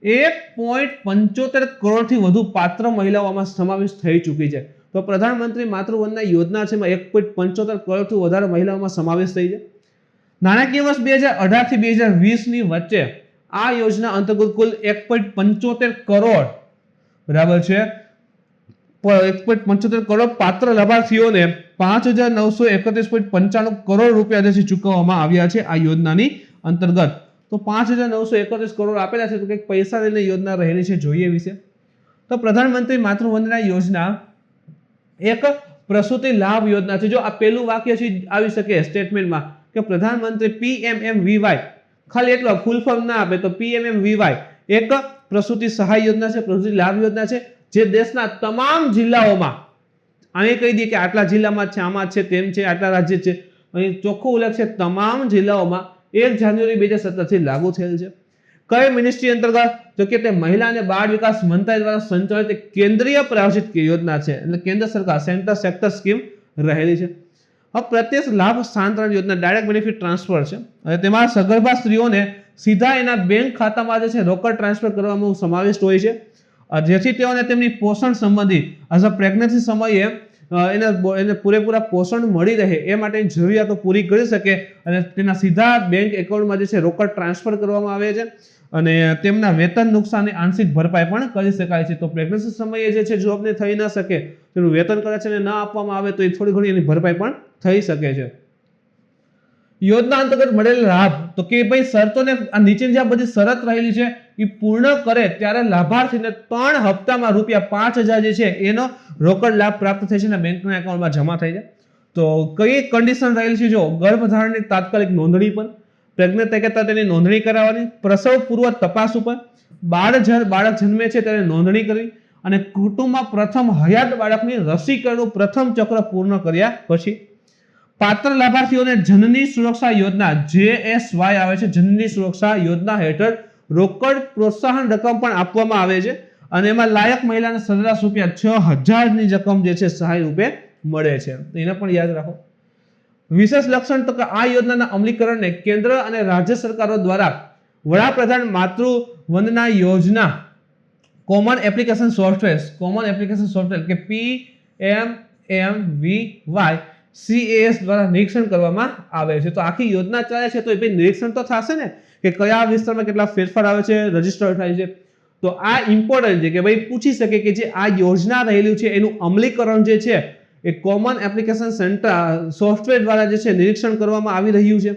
1.75 કરોડથી વધુ પાત્ર મહિલાઓમાં સમાવેશ થઈ ચૂકી છે. તો પ્રધાનમંત્રી માતૃ વંદના યોજના છે એમાં 1.75 કરોડથી વધારે મહિલાઓમાં સમાવેશ થઈ છે. નાણાકીય વર્ષ 2018 થી 2020 ની વચ્ચે આ યોજના અંતર્ગત કુલ 1.75 કરોડ બરાબર છે 1.75 કરોડ પાત્ર લાભાર્થીઓને 5931.95 કરોડ રૂપિયા જે ચૂકવવામાં આવ્યા છે આ યોજનાની અંતર્ગત. તો 5931 કરોડ આપેલા છે. તો કંઈક પૈસા લઈને યોજના રહેલી છે, જોઈએ વિશે. તો પ્રધાનમંત્રી માતૃ વંદના યોજના એક પ્રસૂતિ લાભ યોજના છે. જો આ પહેલું વાક્ય છે આવી શકે સ્ટેટમેન્ટમાં કે પ્રધાનમંત્રી PMMVY, ખાલી એટલો ફૂલ ફોર્મ ના આપે તો PMMVY એક પ્રસૂતિ સહાય યોજના છે, પ્રસૂતિ લાભ યોજના છે જે દેશના તમામ જિલ્લાઓમાં, આને કહી દઈએ કે આટલા જિલ્લામાં છે, આમાં છે, તેમ છે, આટલા રાજ્ય છે, અહીં ચોખ્ખો ઉલ્લેખ છે તમામ જિલ્લાઓમાં 1 જાન્યુઆરી 2017 થી લાગુ થયેલ છે. કઈ મિનિસ્ટ્રી અંતર્ગત તો કે તે મહિલા અને બાળ વિકાસ મંત્રાલય દ્વારા સંચાલિત કેન્દ્રીય પ્રાયોજિત યોજના છે. એટલે કેન્દ્ર સરકાર સેન્ટ્રલ સેક્ટર સ્કીમ રહેલી છે. હવે પ્રત્યક્ષ લાભ સ્થાનાંતરણ યોજના ડાયરેક્ટ બેનિફિટ ટ્રાન્સફર છે અને તેમાં સગર્ભા સ્ત્રીઓને સીધા એના બેંક ખાતામાં જે છે રોકડ ટ્રાન્સફર કરવામાં સમાવિષ્ટ હોય છે, જેથી તેઓને તેમની પોષણ સંબંધી અથવા પ્રેગ્નન્સી સમયે એને પૂરેપૂરા પોષણ મળી રહે એ માટેની જરૂરિયાતો પૂરી કરી શકે અને તેના સીધા બેંક એકાઉન્ટમાં જે છે રોકડ ટ્રાન્સફર કરવામાં આવે છે અને તેમના વેતન નુકસાનની આંશિક ભરપાઈ પણ કરી શકાય છે. તો પ્રેગ્નન્સી સમયે જે છે જોબ ને થઈ ન શકે, તેનું વેતન કદાચ એને ન આપવામાં આવે તો એ થોડી ઘણી એની ભરપાઈ પણ થઈ શકે છે. યોજના અંતર્ગત મળેલ લાભ તો કે ભાઈ શરતોને નીચેની જે બધી શરત રહેલી છે એ પૂર્ણ કરે ત્યારે લાભાર્થીને 3 હપ્તામાં ₹5000 જે છે એનો રોકડ લાભ પ્રાપ્ત થાય છે અને બેંકના એકાઉન્ટમાં જમા થઈ જાય. તો કઈ કન્ડિશન રહેલી છે? જો ગર્ભધારણની તાત્કાલિક નોંધણી પર, પ્રેગ્નન્ટ થઈ ગયા તેની નોંધણી કરાવવાની, પ્રસવ પૂર્વ તપાસ ઉપર, બાળક જન્મે છે ત્યારે નોંધણી કરવી, અને કુટુંબમાં પ્રથમ હયાત બાળકની રસીકરણનું પ્રથમ ચક્ર પૂર્ણ કર્યા પછી પાત્ર લાભાર્થીઓને જનની સુરક્ષા યોજના JSY આવે છે, જનની સુરક્ષા યોજના હેઠળ રોકડ પ્રોત્સાહન રકમ પણ આપવામાં આવે છે, અને એમાં લાયક મહિલાને સરેરાશ રૂપિયા 6000 ની રકમ જે છે સહાય રૂપે મળે છે. એને પણ યાદ રાખો. વિશેષ લક્ષણ તો કે આ યોજનાના અમલીકરણને કેન્દ્ર અને રાજ્ય સરકારો દ્વારા વડાપ્રધાન માતૃ વંદના યોજના કોમન એપ્લિકેશન સોફ્ટવેર કે PMMVY CAS દ્વારા નિરીક્ષણ કરવામાં આવે છે. તો આખી યોજના ચાલે છે તો એ ભાઈ નિરીક્ષણ તો થશે ને કે કયા વિસ્તારમાં કેટલા ફેરફાર આવે છે, રજીસ્ટર થાય છે. તો આ ઇમ્પોર્ટન્ટ છે કે ભાઈ પૂછી શકે કે જે આ યોજના રહેલી છે એનું અમલીકરણ જે છે એ કોમન એપ્લિકેશન સોફ્ટવેર દ્વારા જે છે નિરીક્ષણ કરવામાં આવી રહ્યું છે.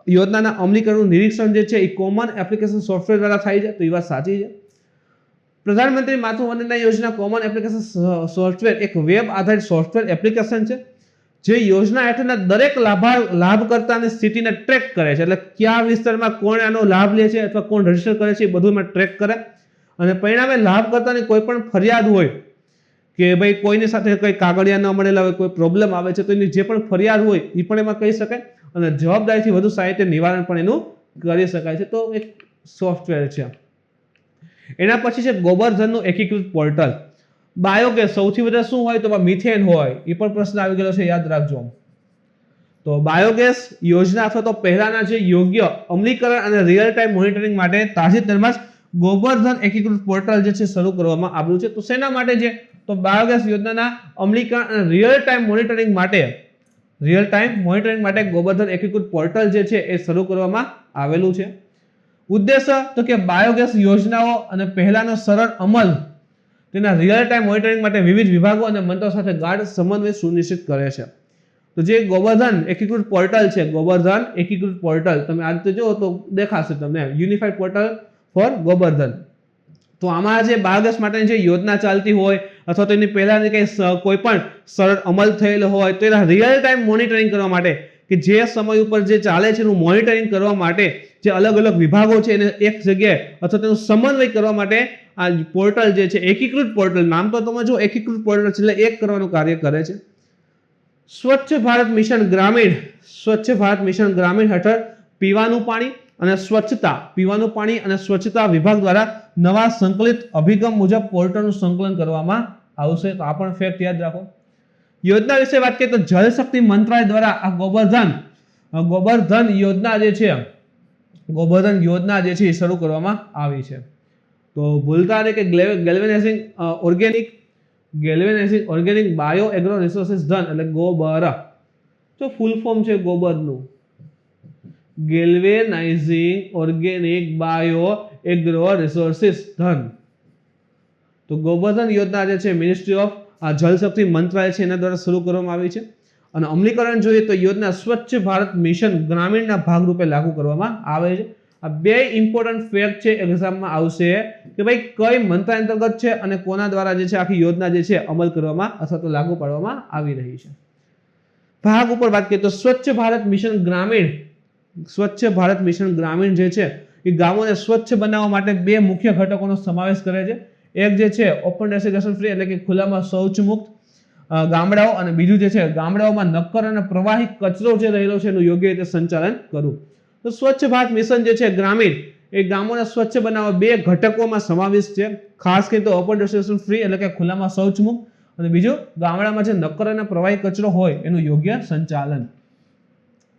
યોજનાના અમલીકરણનું નિરીક્ષણ જે છે એ કોમન એપ્લિકેશન સોફ્ટવેર દ્વારા થાય છે. તો એ વાત સાચી છે. પ્રધાનમંત્રી માતૃ વંદના યોજના કોમન એપ્લિકેશન સોફ્ટવેર એક વેબ આધારિત સોફ્ટવેર એપ્લિકેશન છે જે યોજના હેઠળના દરેક લાભકર્તાની સ્થિતિને ટ્રેક કરે છે. એટલે કયા વિસ્તારમાં કોણ આનો લાભ લે છે અથવા કોણ રજીસ્ટર કરે છે એ બધું એમાં ટ્રેક કરે, અને પરિણામે લાભકર્તાની કોઈ પણ ફરિયાદ હોય કે ભાઈ કોઈની સાથે કોઈ કાગળિયા ન મળેલા હોય, કોઈ પ્રોબ્લેમ આવે છે, તો એની જે પણ ફરિયાદ હોય એ પણ એમાં કહી શકાય, અને જવાબદારીથી વધુ સાહિત્ય નિવારણ પણ એનું કરી શકાય છે. તો એક સોફ્ટવેર છે. એના પછી છે ગોબરધનનું એકીકૃત પોર્ટલ. બાયોગેસ સૌથી વધારે શું હોય તો મિથેન હોય, એ પણ પ્રશ્ન આવી ગયો છે, યાદ રાખજો. તો બાયોગેસ યોજના અથવા તો પહેલાના જે યોગ્ય અમલીકરણ અને રિયલ ટાઈમ મોનિટરિંગ માટે તાજેતરમાં જ ગોબરધન એકીકૃત પોર્ટલ જે છે શરૂ કરવામાં આવ્યું છે. તો શેના માટે છે તો બાયોગેસ યોજનાના અમલીકરણ અને રિયલ ટાઈમ મોનિટરિંગ માટે ગોબરધન એકીકૃત પોર્ટલ જે છે એ શરૂ કરવામાં આવેલું છે. ઉદ્દેશ્ય તો કે બાયોગેસ યોજનાઓ અને પહેલાનો સરળ અમલ તેના રિયલ ટાઈમ મોનિટરિંગ માટે વિવિધ વિભાગો અને મંત્રો સાથે ગાઢ સમન્વય સુનિશ્ચિત કરે છે. તો જે ગોબરધન એકીકૃત પોર્ટલ છે, ગોબરધન એકીકૃત પોર્ટલ તમે આ રીતે જો તો દેખાશે તમને, યુનિફાઈડ પોર્ટલ ફોર ગોબરધન. તો આમાં જે બાયોગેસ માટેની જે યોજના ચાલતી હોય અથવા તો એની પહેલાની કંઈ કોઈ પણ સરળ અમલ થયેલો હોય તો એના રિયલ ટાઈમ મોનિટરિંગ કરવા માટે કે જે સમય ઉપર જે ચાલે છે એનું મોનિટરિંગ કરવા માટે જે અલગ અલગ વિભાગો છે એને એક જગ્યાએ અથવા તેનું સમન્વય કરવા માટે આ પોર્ટલ જે છે એકીકૃત પોર્ટલ, નામ તો તમે જો એકીકૃત પોર્ટલ છે એટલે એક કરવાનું કાર્ય કરે છે. સ્વચ્છ ભારત મિશન ગ્રામીણ હેઠળ પીવાનું પાણી અને સ્વચ્છતા વિભાગ દ્વારા નવા સંકલિત અભિગમ મુજબ પોર્ટલનું સંકલન કરવામાં આવશે. તો આ પણ ફેક્ટ યાદ રાખો. યોજના વિશે વાત કરીએ તો જળ શક્તિ મંત્રાલય દ્વારા આ ગોબરધન યોજના જે છે એ શરૂ કરવામાં આવી છે. તો ભૂલતા નહીં કે galvanizing organic bio agro resources Dhan એટલે ગોબર, તો ફૂલ ફોર્મ છે ગોબરનું, galvanizing organic bio agro resources Dhan. તો ગોબરધન યોજના જે છે મિનિસ્ટ્રી ઓફ જળ શક્તિ મંત્રાલય છે એના દ્વારા શરૂ કરવામાં આવી છે. અને અમલીકરણ જોઈએ તો યોજના સ્વચ્છ ભારત મિશન ગ્રામીણના ભાગરૂપે લાગુ કરવામાં આવે છે. આ બે ઇમ્પોર્ટન્ટ ફેક્ટ છે એક્ઝામમાં આવશે કે ભાઈ કઈ મંત્રાલય અંતર્ગત છે અને કોના દ્વારા જે છે આખી યોજના જે છે અમલ કરવામાં અથવા તો લાગુ પાડવામાં આવી રહી છે. ભાગ ઉપર વાત કરીએ તો સ્વચ્છ ભારત મિશન ગ્રામીણ જે છે એ ગામોને સ્વચ્છ બનાવવા માટે બે મુખ્ય ઘટકોનો સમાવેશ કરે છે. એક જે છે ઓપન ડેસિગ્નેશન ફ્રી એટલે કે ખુલ્લામાં શૌચ મુક્ત ગામડાઓ, અને બીજું જે છે ગામડાઓમાં નક્કર અને પ્રવાહી કચરો જે રહેલો છે એનું યોગ્ય રીતે સંચાલન કરવું. તો સ્વચ્છ ભારત મિશન જે છે ગ્રામીણ એ ગામોને સ્વચ્છ બનાવવા બે ઘટકોમાં સમાવેશ છે. ખાસ કરીને તો ઓપન ડેસિગ્નેશન ફ્રી એટલે કે ખુલ્લામાં શૌચ મુક્ત, અને બીજું ગામડામાં જે નક્કર અને પ્રવાહી કચરો હોય એનું યોગ્ય સંચાલન.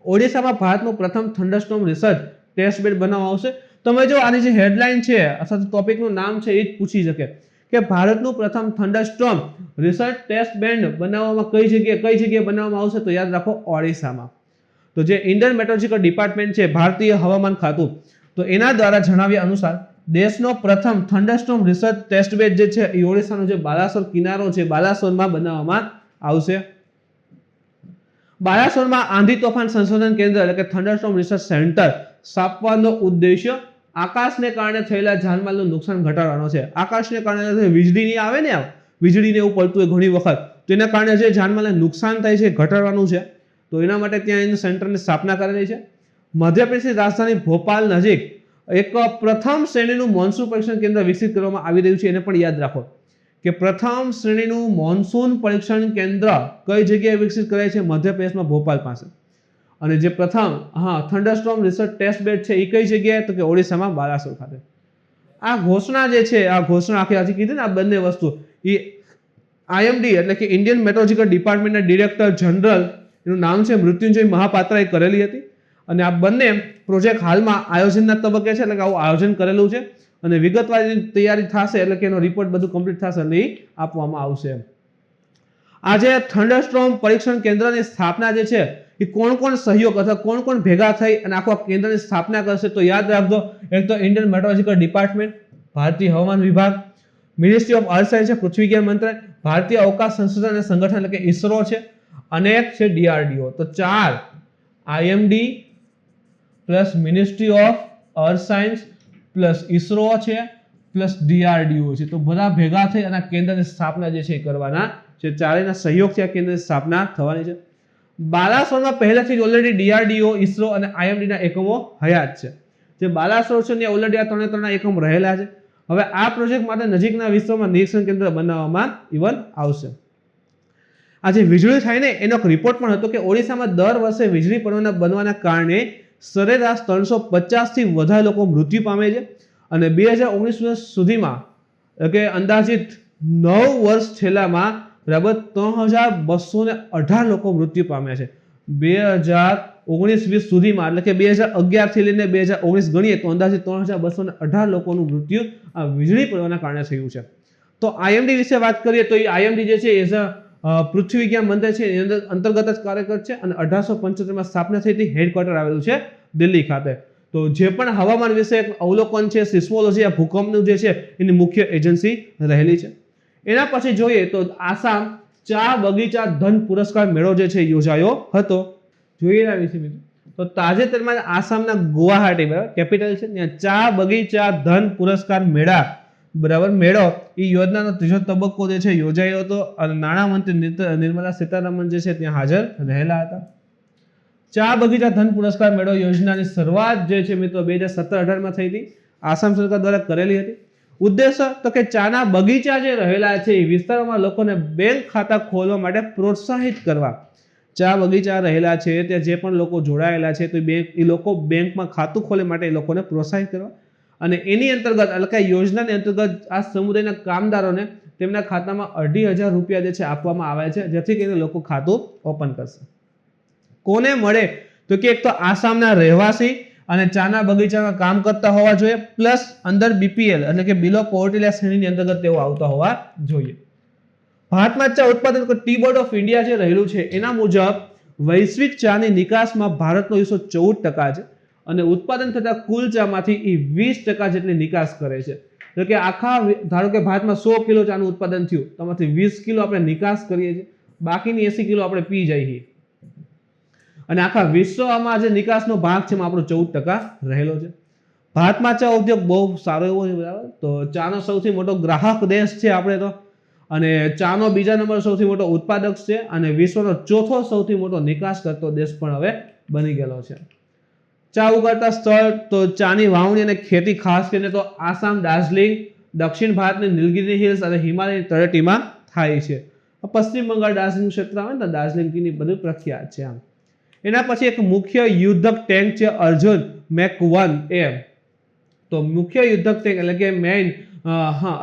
ઓડિશામાં ભારતનું પ્રથમ થંડરસ્ટોર્મ રિસર્ચ ટેસ્ટ બેડ બનાવવામાં આવશે. તમે જો આની જે હેડલાઇન છે અથવા તો ટોપિકનું નામ છે એ જ પૂછી શકે કે ભારતનું પ્રથમ થંડરસ્ટોર્મ રિસર્ચ ટેસ્ટ બેડ બનાવવામાં કઈ જગ્યાએ બનાવવામાં આવશે, તો યાદ રાખો ઓડિશામાં. તો જે ઇન્ડિયન મેટ્રોલોજીકલ ડિપાર્ટમેન્ટ છે, ભારતીય હવામાન ખાતું, તો એના દ્વારા જણાવ્યા અનુસાર દેશનો પ્રથમ થંડરસ્ટોર્મ રિસર્ચ ટેસ્ટ બેડ જે છે એ ઓડિશાનો જે બાલાસોર કિનારો છે બાલાસોરમાં બનાવવામાં આવશે. બાલાસોરમાં આંધી તોફાન સંશોધન કેન્દ્ર એટલે કે થંડરસ્ટોર્મ રિસર્ચ સેન્ટર સ્થાપવાનો ઉદ્દેશ્ય આકાશને કારણે થયેલા જાનમાલનું નુકસાન ઘટાડવાનો છે. આકાશને કારણે વીજળી આવે ને, વીજળીને એવું પડતું હોય ઘણી વખત, તો એના કારણે જે જાનમાલને નુકસાન થાય છે ઘટાડવાનું છે. તો એના માટે ત્યાં એનું સેન્ટરની સ્થાપના કરેલી છે. મધ્યપ્રદેશની રાજધાની ભોપાલ નજીક એક પ્રથમ શ્રેણીનું મોન્સૂન પરીક્ષણ કેન્દ્ર વિકસિત કરવામાં આવી રહ્યું છે. એને પણ યાદ રાખો કે પ્રથમ શ્રેણીનું મોન્સૂન પરીક્ષણ કેન્દ્ર કઈ જગ્યાએ વિકસિત કરાય છે? મધ્યપ્રદેશમાં ભોપાલ પાસે. અને જે પ્રથમ થંડરસ્ટોર્મ રિસર્ચ ટેસ્ટ બેડ છે એ કઈ જગ્યાએ? તો કે ઓડિશામાં બાલાસોર ખાતે. આ ઘોષણા જે છે, આ ઘોષણા આખી કીધી ને, આ બંને વસ્તુ એ આઈએમડી એટલે કે ઇન્ડિયન મેટ્રોલોજીકલ ડિપાર્ટમેન્ટના ડિરેક્ટર જનરલ, એનું નામ છે મૃત્યુંજય મહાપાત્રાએ કરેલી હતી. અને આ બંને પ્રોજેક્ટ હાલમાં આયોજનના તબક્કે છે, એટલે કે આવું આયોજન કરેલું છે અને વિગતવાર તૈયારી થશે એટલે કે એનો રિપોર્ટ બધું કમ્પ્લીટ થશે એટલે આપવામાં આવશે. આજે થંડરસ્ટોર્મ પરીક્ષણ કેન્દ્રની સ્થાપના જે છે એ કોણ કોણ સહયોગ અથવા કોણ કોણ ભેગા થઈ અને આખો કેન્દ્રની સ્થાપના કરશે? તો યાદ રાખજો, એક તો ઇન્ડિયન મેટ્રોલોજીકલ ડિપાર્ટમેન્ટ, ભારતીય હવામાન વિભાગ, મિનિસ્ટ્રી ઓફ અર્થ સાયન્સ છે, પૃથ્વી વિજ્ઞાન મંત્રાલય, ભારતીય અવકાશ સંશોધન અને સંગઠન એટલે કે ઇસરો છે, અને એક છે DRDO. તો 4 IMD plus ministry of earth science plus ISRO છે પ્લસ DRDO છે. તો બધા ભેગા થઈ અને કેન્દ્રની સ્થાપના જે છે એ કરવાના છે. ચારેયના સહયોગથી આ કેન્દ્રની સ્થાપના થવાની છે. બાલાસોરમાં પહેલાથી જ ઓલરેડી DRDO, ઇસરો અને IMD ના એકમો હયાત છે. જે બાલાસોર છે ત્યાં ઓલરેડી આ ત્રણેના એકમ રહેલા છે. હવે આ પ્રોજેક્ટ માટે નજીકના વિશ્વમાં નિરીક્ષણ કેન્દ્ર બનાવવામાં આવશે. આ જે વીજળી થાય ને એનો એક રિપોર્ટ પણ હતો કે ઓડિશામાં દર વર્ષે વીજળી પડવાના બનવાના કારણે સરેરાશ 350 થી વધારે લોકો મૃત્યુ પામે છે. અને 2019 સુધીમાં કે અંદાજિત 9 વર્ષ છેલ્લામાં બરાબર 3218 લોકો મૃત્યુ પામ્યા છે. 2019-20 સુધીમાં એટલે કે 2011 થી લઈને 2019 ગણીએ તો અંદાજિત 3218 લોકોનું મૃત્યુ આ વીજળી પડવાના કારણે થયું છે. તો IMD વિશે વાત કરીએ તો IMD જે છે એ પૃથ્વી વિજ્ઞાન મંત્રાલય છે એની અંદર અંતર્ગત જ કાર્ય કરે છે અને 1875 સ્થાપના થઈ હતી. હેડક્વાર્ટર આવેલું છે દિલ્હી ખાતે. તો જે પણ હવામાન વિશે અવલોકન છે, સિસ્મોલોજી, આ ભૂકંપનું જે છે એની મુખ્ય એજન્સી રહેલી છે. એના પછી જોઈએ તો આસામ ચા બગીચા ધન પુરસ્કાર મેળો જે છે યોજાયો હતો. જોઈએ એના વિશે મિત્રો તો તાજેતરમાં આસામના ગુવાહાટી બરાબર કેપિટલ છે ત્યાં ચા બગીચા ધન પુરસ્કાર મેળા બરાબર મેળો એ યોજનાનો ત્રીજો તબક્કો જે છે યોજાયો હતો અને નાણામંત્રી નિર્મલા સીતારામન જે છે ત્યાં હાજર રહેલા હતા. ચા બગીચા ધન પુરસ્કાર મેળો યોજનાની શરૂઆત જે છે મિત્રો 2017-18 માં થઈ હતી. આસામ સરકાર દ્વારા કરેલી હતી. ઉદ્દેશ્ય તો કે ચાના બગીચા જે રહેલા છે એ વિસ્તારોમાં લોકોને બેંક ખાતા ખોલવા માટે પ્રોત્સાહિત કરવા. ચા બગીચા રહેલા છે ત્યાં જે પણ લોકો જોડાયેલા છે તો એ લોકો બેંકમાં ખાતું ખોલે માટે એ લોકોને પ્રોત્સાહિત કરવા. અને એની અંતર્ગત એટલે કે યોજનાની અંતર્ગત આ સમુદાયના કામદારોને તેમના ખાતામાં 2,500 રૂપિયા જે છે આપવામાં આવે છે જેથી કરીને લોકો ખાતું ઓપન કરશે. કોને મળે તો કે એક તો આસામના રહેવાસી અને ચાના બગીચામાં કામ કરતા હોવા જોઈએ પ્લસ અંદર BPL એટલે કે બિલો પોવર્ટી શ્રેણીની અંતર્ગત તેઓ આવતા હોવા જોઈએ. ભારતમાં ચા ઉત્પાદન ટી બોર્ડ ઓફ ઇન્ડિયા જે રહેલું છે એના મુજબ વૈશ્વિક ચાની નિકાસમાં ભારતનો હિસ્સો 14% છે અને ઉત્પાદન થતા કુલ ચામાંથી એ 20% જેટલી નિકાસ કરે છે. એટલે કે આખા ધારો કે ભારતમાં 100 કિલો ચાનું ઉત્પાદન થયું તો એમાંથી 20 કિલો આપણે નિકાસ કરીએ છીએ, બાકીની 80 કિલો આપણે પી જઈએ. અને આખા વિશ્વમાં જે નિકાસનો ભાગ છે એમાં આપણો 14% રહેલો છે. ભારતમાં ચા ઉદ્યોગ બહુ સારો એવો છે બરાબર. તો ચાનો સૌથી મોટો ગ્રાહક દેશ છે આપણે તો, અને ચાનો બીજા નંબર સૌથી મોટો ઉત્પાદક છે અને વિશ્વનો ચોથો સૌથી મોટો નિકાસ કરતો દેશ પણ હવે બની ગયેલો છે. ચા ઉગાડતા સ્થળ તો ચાની વાવણી અને ખેતી ખાસ કરીને તો આસામ, દાર્જિલિંગ, દક્ષિણ ભારતની નીલગિરી હિલ્સ અને હિમાલયની તળેટીમાં થાય છે. પશ્ચિમ બંગાળ દાર્જિલિંગ ક્ષેત્ર આવે ને દાર્જિલિંગની બધું પ્રખ્યાત છે. આમ એના પછી એક મુખ્ય યુદ્ધક ટેન્ક છે અર્જુન MEK-1A. તો મુખ્ય યુદ્ધક ટેન્ક એટલે કે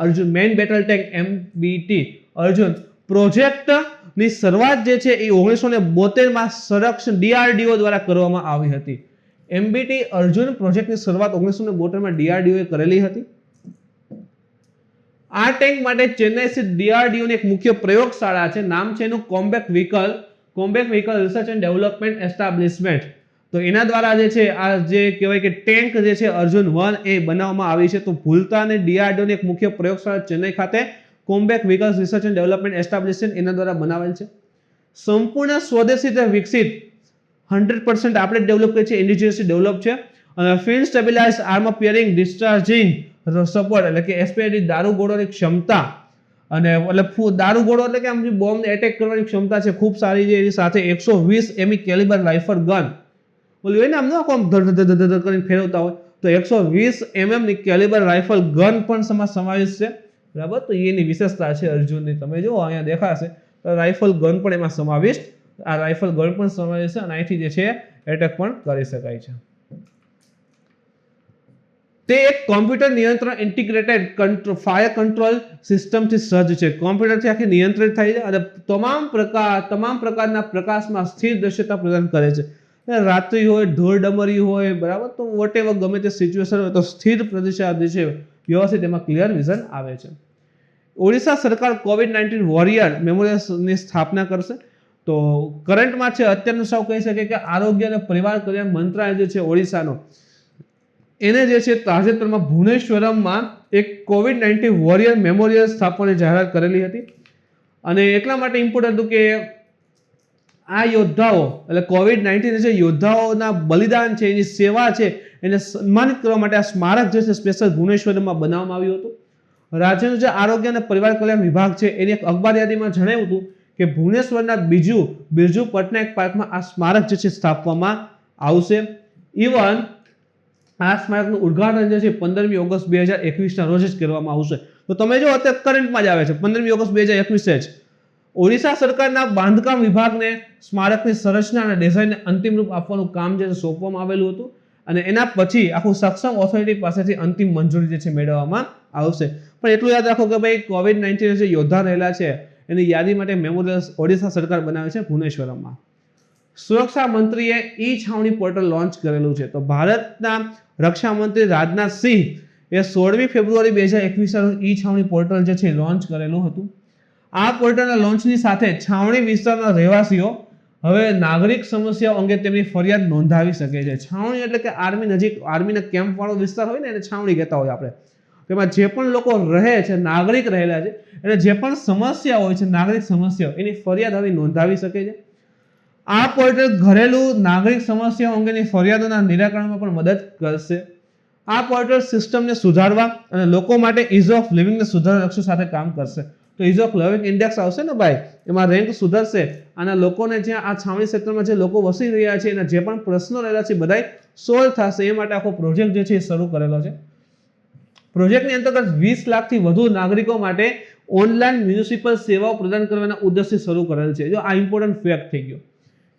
Arjun main battle tank MBT Arjun પ્રોજેક્ટની શરૂઆત જે છે એ 1972 માં સંરક્ષણ DRDO દ્વારા કરવામાં આવી હતી. MBT અર્જુન પ્રોજેક્ટની શરૂઆત 1972 માં DRDO એ કરેલી હતી. આ ટેન્ક માટે ચેન્નઈ સ્થિત DRDO ની એક મુખ્ય પ્રયોગશાળા છે. નામ છે એનું કોમ્બેક vehicle research and development establishment. તો એના દ્વારા જે છે આ જે કહેવાય કે ટેન્ક જે છે અર્જુન 1A બનાવવામાં આવી છે. તો ભૂલતા અને DRDO ની એક મુખ્ય પ્રયોગશાળા ચેન્નઈ ખાતે કોમ્બેક vehicle research and development establishment એના દ્વારા બનાવેલ છે. સંપૂર્ણ સ્વદેશી રીતે વિકસિત 100% આપણે ડેવલપ કરી છે, ઇન્ડિજિનિયસલી ડેવલપ છે અને field stabilize armour piercing discharging support એટલે કે SPID દારૂગોળોની ક્ષમતા અને એટલે દારૂગોળો એટલે કે આમ બોમ્બને એટેક કરવાની ક્ષમતા છે ખૂબ સારી છે. એની સાથે 120 mm કેલિબર રાઇફલ ગન ઓલી હોય ને આમ આમ ધડ ધડ ધડ ધડ કરીને ફેરવતા હોય, તો 120 mm ની કેલિબર રાઇફલ ગન પણ સમાવેશ છે, બરાબર. તો એની વિશેષતા છે અર્જુનની. તમે જો અહીંયા દેખાશે તો રાઇફલ ગન પણ એમાં સમાવિષ્ટ, આ રાઇફલ ગન પણ સમાવેશ છે અને અહીંથી જે છે એટેક પણ કરી શકાય છે. તે એક કોમ્પ્યુટર નિયંત્રણ ઇન્ટિગ્રેટેડ ફાયર કંટ્રોલ સિસ્ટમથી સજ્જ છે. કોમ્પ્યુટરથી આખી નિયંત્રિત થાય છે અને તમામ પ્રકારના પ્રકાશમાં સ્થિર દૃશ્યતા પ્રદાન કરે છે. રાત્રિ હોય, ઢોર ડમરી હોય, બરાબર, તો વોટેવર ગમે તે સિચ્યુએશન હોય તો સ્થિર પ્રદર્શન જે છે વ્યવસ્થિત એમાં ક્લિયર વિઝન આવે છે. ઓડિશા સરકાર COVID-19 વોરિયર મેમોરિયલની સ્થાપના કરશે. તો કરંટમાં છે અત્યારનું સૌ કહી શકે કે આરોગ્ય અને પરિવાર કલ્યાણ મંત્રાલય જે છે ઓડિશાનો, એને જે છે તાજેતરમાં ભુવનેશ્વરમમાં એક COVID-19 વોરિયર મેમોરિયલ સ્થાપવાની જાહેરાત કરેલી હતી. અને એટલા માટે ઇમ્પોર્ટન્ટ હતું કે આ યોદ્ધાઓ એટલે COVID-19 જે યોદ્ધાઓના બલિદાન છે, એની સેવા છે, એને સન્માનિત કરવા માટે આ સ્મારક જે છે સ્પેશિયલ ભુવનેશ્વરમાં બનાવવામાં આવ્યું હતું. રાજ્યનું જે આરોગ્ય અને પરિવાર કલ્યાણ વિભાગ છે એની એક અખબાર યાદીમાં જણાવ્યું હતું કે ભુવનેશ્વરના બિરજુ પટનાયક પાર્કમાં આ સ્મારક જે છે સ્થાપવામાં આવશે. ઇવન આ સ્મારકનું ઉદ્ઘાટન જે છે 15મી ઓગસ્ટ 2021 રોજ જ કરવામાં આવશે. તો તમે જો અત્યારે કરંટમાં જ આવે છે 15મી ઓગસ્ટ 2021 જ ઓડિશા સરકારના બાંધકામ વિભાગને સ્મારકની સંરચના અને ડિઝાઇનને અંતિમ રૂપ આપવાનું કામ જે સોંપવામાં આવેલું હતું અને એના પછી આખું સક્ષમ ઓથોરિટી પાસેથી અંતિમ મંજૂરી જે છે મેળવવામાં આવશે. પણ એટલું યાદ રાખો કે ભાઈ COVID-19 જે યોદ્ધા રહેલા છે એની યાદી માટે મેમોરિયલ ઓડિશા સરકાર બનાવે છે ભુવનેશ્વરમાં. સુરક્ષા મંત્રીએ ઈ છાવણી પોર્ટલ લોન્ચ કરેલું છે. તો ભારતના રક્ષા મંત્રી રાજનાથ સિંહ એ 16મી ફેબ્રુઆરી 2021 ઈ છાવણી પોર્ટલ જે છે લોન્ચ કરેલું હતું. આ પોર્ટલના લોન્ચની સાથે છાવણી વિસ્તારના રહેવાસીઓ હવે નાગરિક સમસ્યાઓ અંગે તેમની ફરિયાદ નોંધાવી શકે છે. છાવણી એટલે કે આર્મી નજીક, આર્મીના કેમ્પ વાળો વિસ્તાર હોય ને એને છાવણી કહેતા હોય આપણે. તેમાં જે પણ લોકો રહે છે, નાગરિક રહેલા છે, અને જે પણ સમસ્યા હોય છે, નાગરિક સમસ્યાઓ, એની ફરિયાદ હવે નોંધાવી શકે છે. આ પોર્ટલ ઘરેલું નાગરિક સમસ્યાઓ અંગેની ફરિયાદોના નિરાકરણમાં પણ મદદ કરશે. આ પોર્ટલ સિસ્ટમને સુધારવા અને લોકો માટે ઇઝ ઓફ લિવિંગને સુધારવા લક્ષ્ય સાથે કામ કરશે. તો ઇઝ ઓફ લિવિંગ ઇન્ડેક્સ આવશે ને ભાઈ, એમાં રેન્ક સુધરશે અને લોકોને જ્યાં આ છાવણી ક્ષેત્રમાં જે લોકો વસી રહ્યા છે એના જે પણ પ્રશ્નો રહેલા છે બધાય સોલ્વ થશે. એ માટે આખો પ્રોજેક્ટ જે છે એ શરૂ કરેલો છે. પ્રોજેક્ટની અંતર્ગત 20 લાખથી વધુ નાગરિકો માટે ઓનલાઈન મ્યુનિસિપલ સેવાઓ પ્રદાન કરવાના ઉદ્દેશથી શરૂ કરેલ છે. જો આ ઇમ્પોર્ટન્ટ ફેક્ટ થઈ ગયો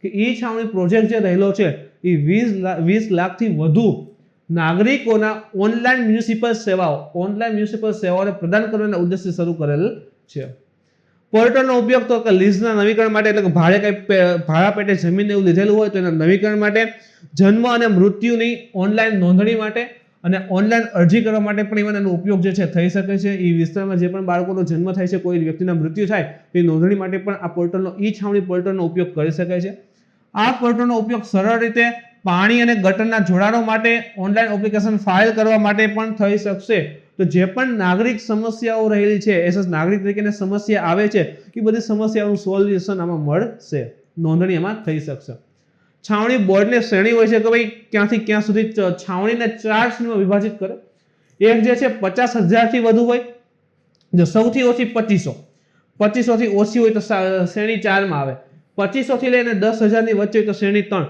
કે ઈ છાવણી પ્રોજેક્ટ જે રહેલો છે એ 20 લાખથી વધુ નાગરિકોના ઓનલાઈન મ્યુનિસિપલ સેવાઓને પ્રદાન કરવાના ઉદ્દેશથી શરૂ કરેલ છે. પોર્ટલનો ઉપયોગ તો લીઝના નવીકરણ માટે, એટલે કે ભાડા પેટે જમીન એવું લીધેલું હોય તો એના નવીકરણ માટે, જન્મ અને મૃત્યુની ઓનલાઈન નોંધણી માટે અને ઓનલાઈન અરજી કરવા માટે પણ એનો ઉપયોગ જે છે થઈ શકે છે. એ વિસ્તારમાં જે પણ બાળકોનો જન્મ થાય છે, કોઈ વ્યક્તિના મૃત્યુ થાય એ નોંધણી માટે પણ આ પોર્ટલનો ઈ છાવણી પોર્ટલનો ઉપયોગ કરી શકાય છે. આ પોર્ટલનો ઉપયોગ સરળ રીતે પાણી અને ગટરના જોડાણો માટે, ઓનલાઈન એપ્લિકેશન ફાઇલ કરવા માટે પણ થઈ શકશે. તો જે પણ નાગરિક સમસ્યાઓ રહેલી છે, એસ નાગરિક તરીકે સમસ્યા આવે છે, એ બધી સમસ્યાઓનું સોલ્યુશન આમાં મળશે, નોંધણી એમાં થઈ શકશે. છાવણી બોર્ડની શ્રેણી હોય છે કે ભાઈ ક્યાંથી ક્યાં સુધી છાવણીને 4 શ્રેણીમાં વિભાજિત કરે. એક જે છે 50,000થી વધુ હોય, જો સૌથી ઓછી 2500 થી ઓછી હોય તો શ્રેણી 4 માં આવે. 2500 થી લઈને 10,000 ની વચ્ચે હોય તો શ્રેણી 3,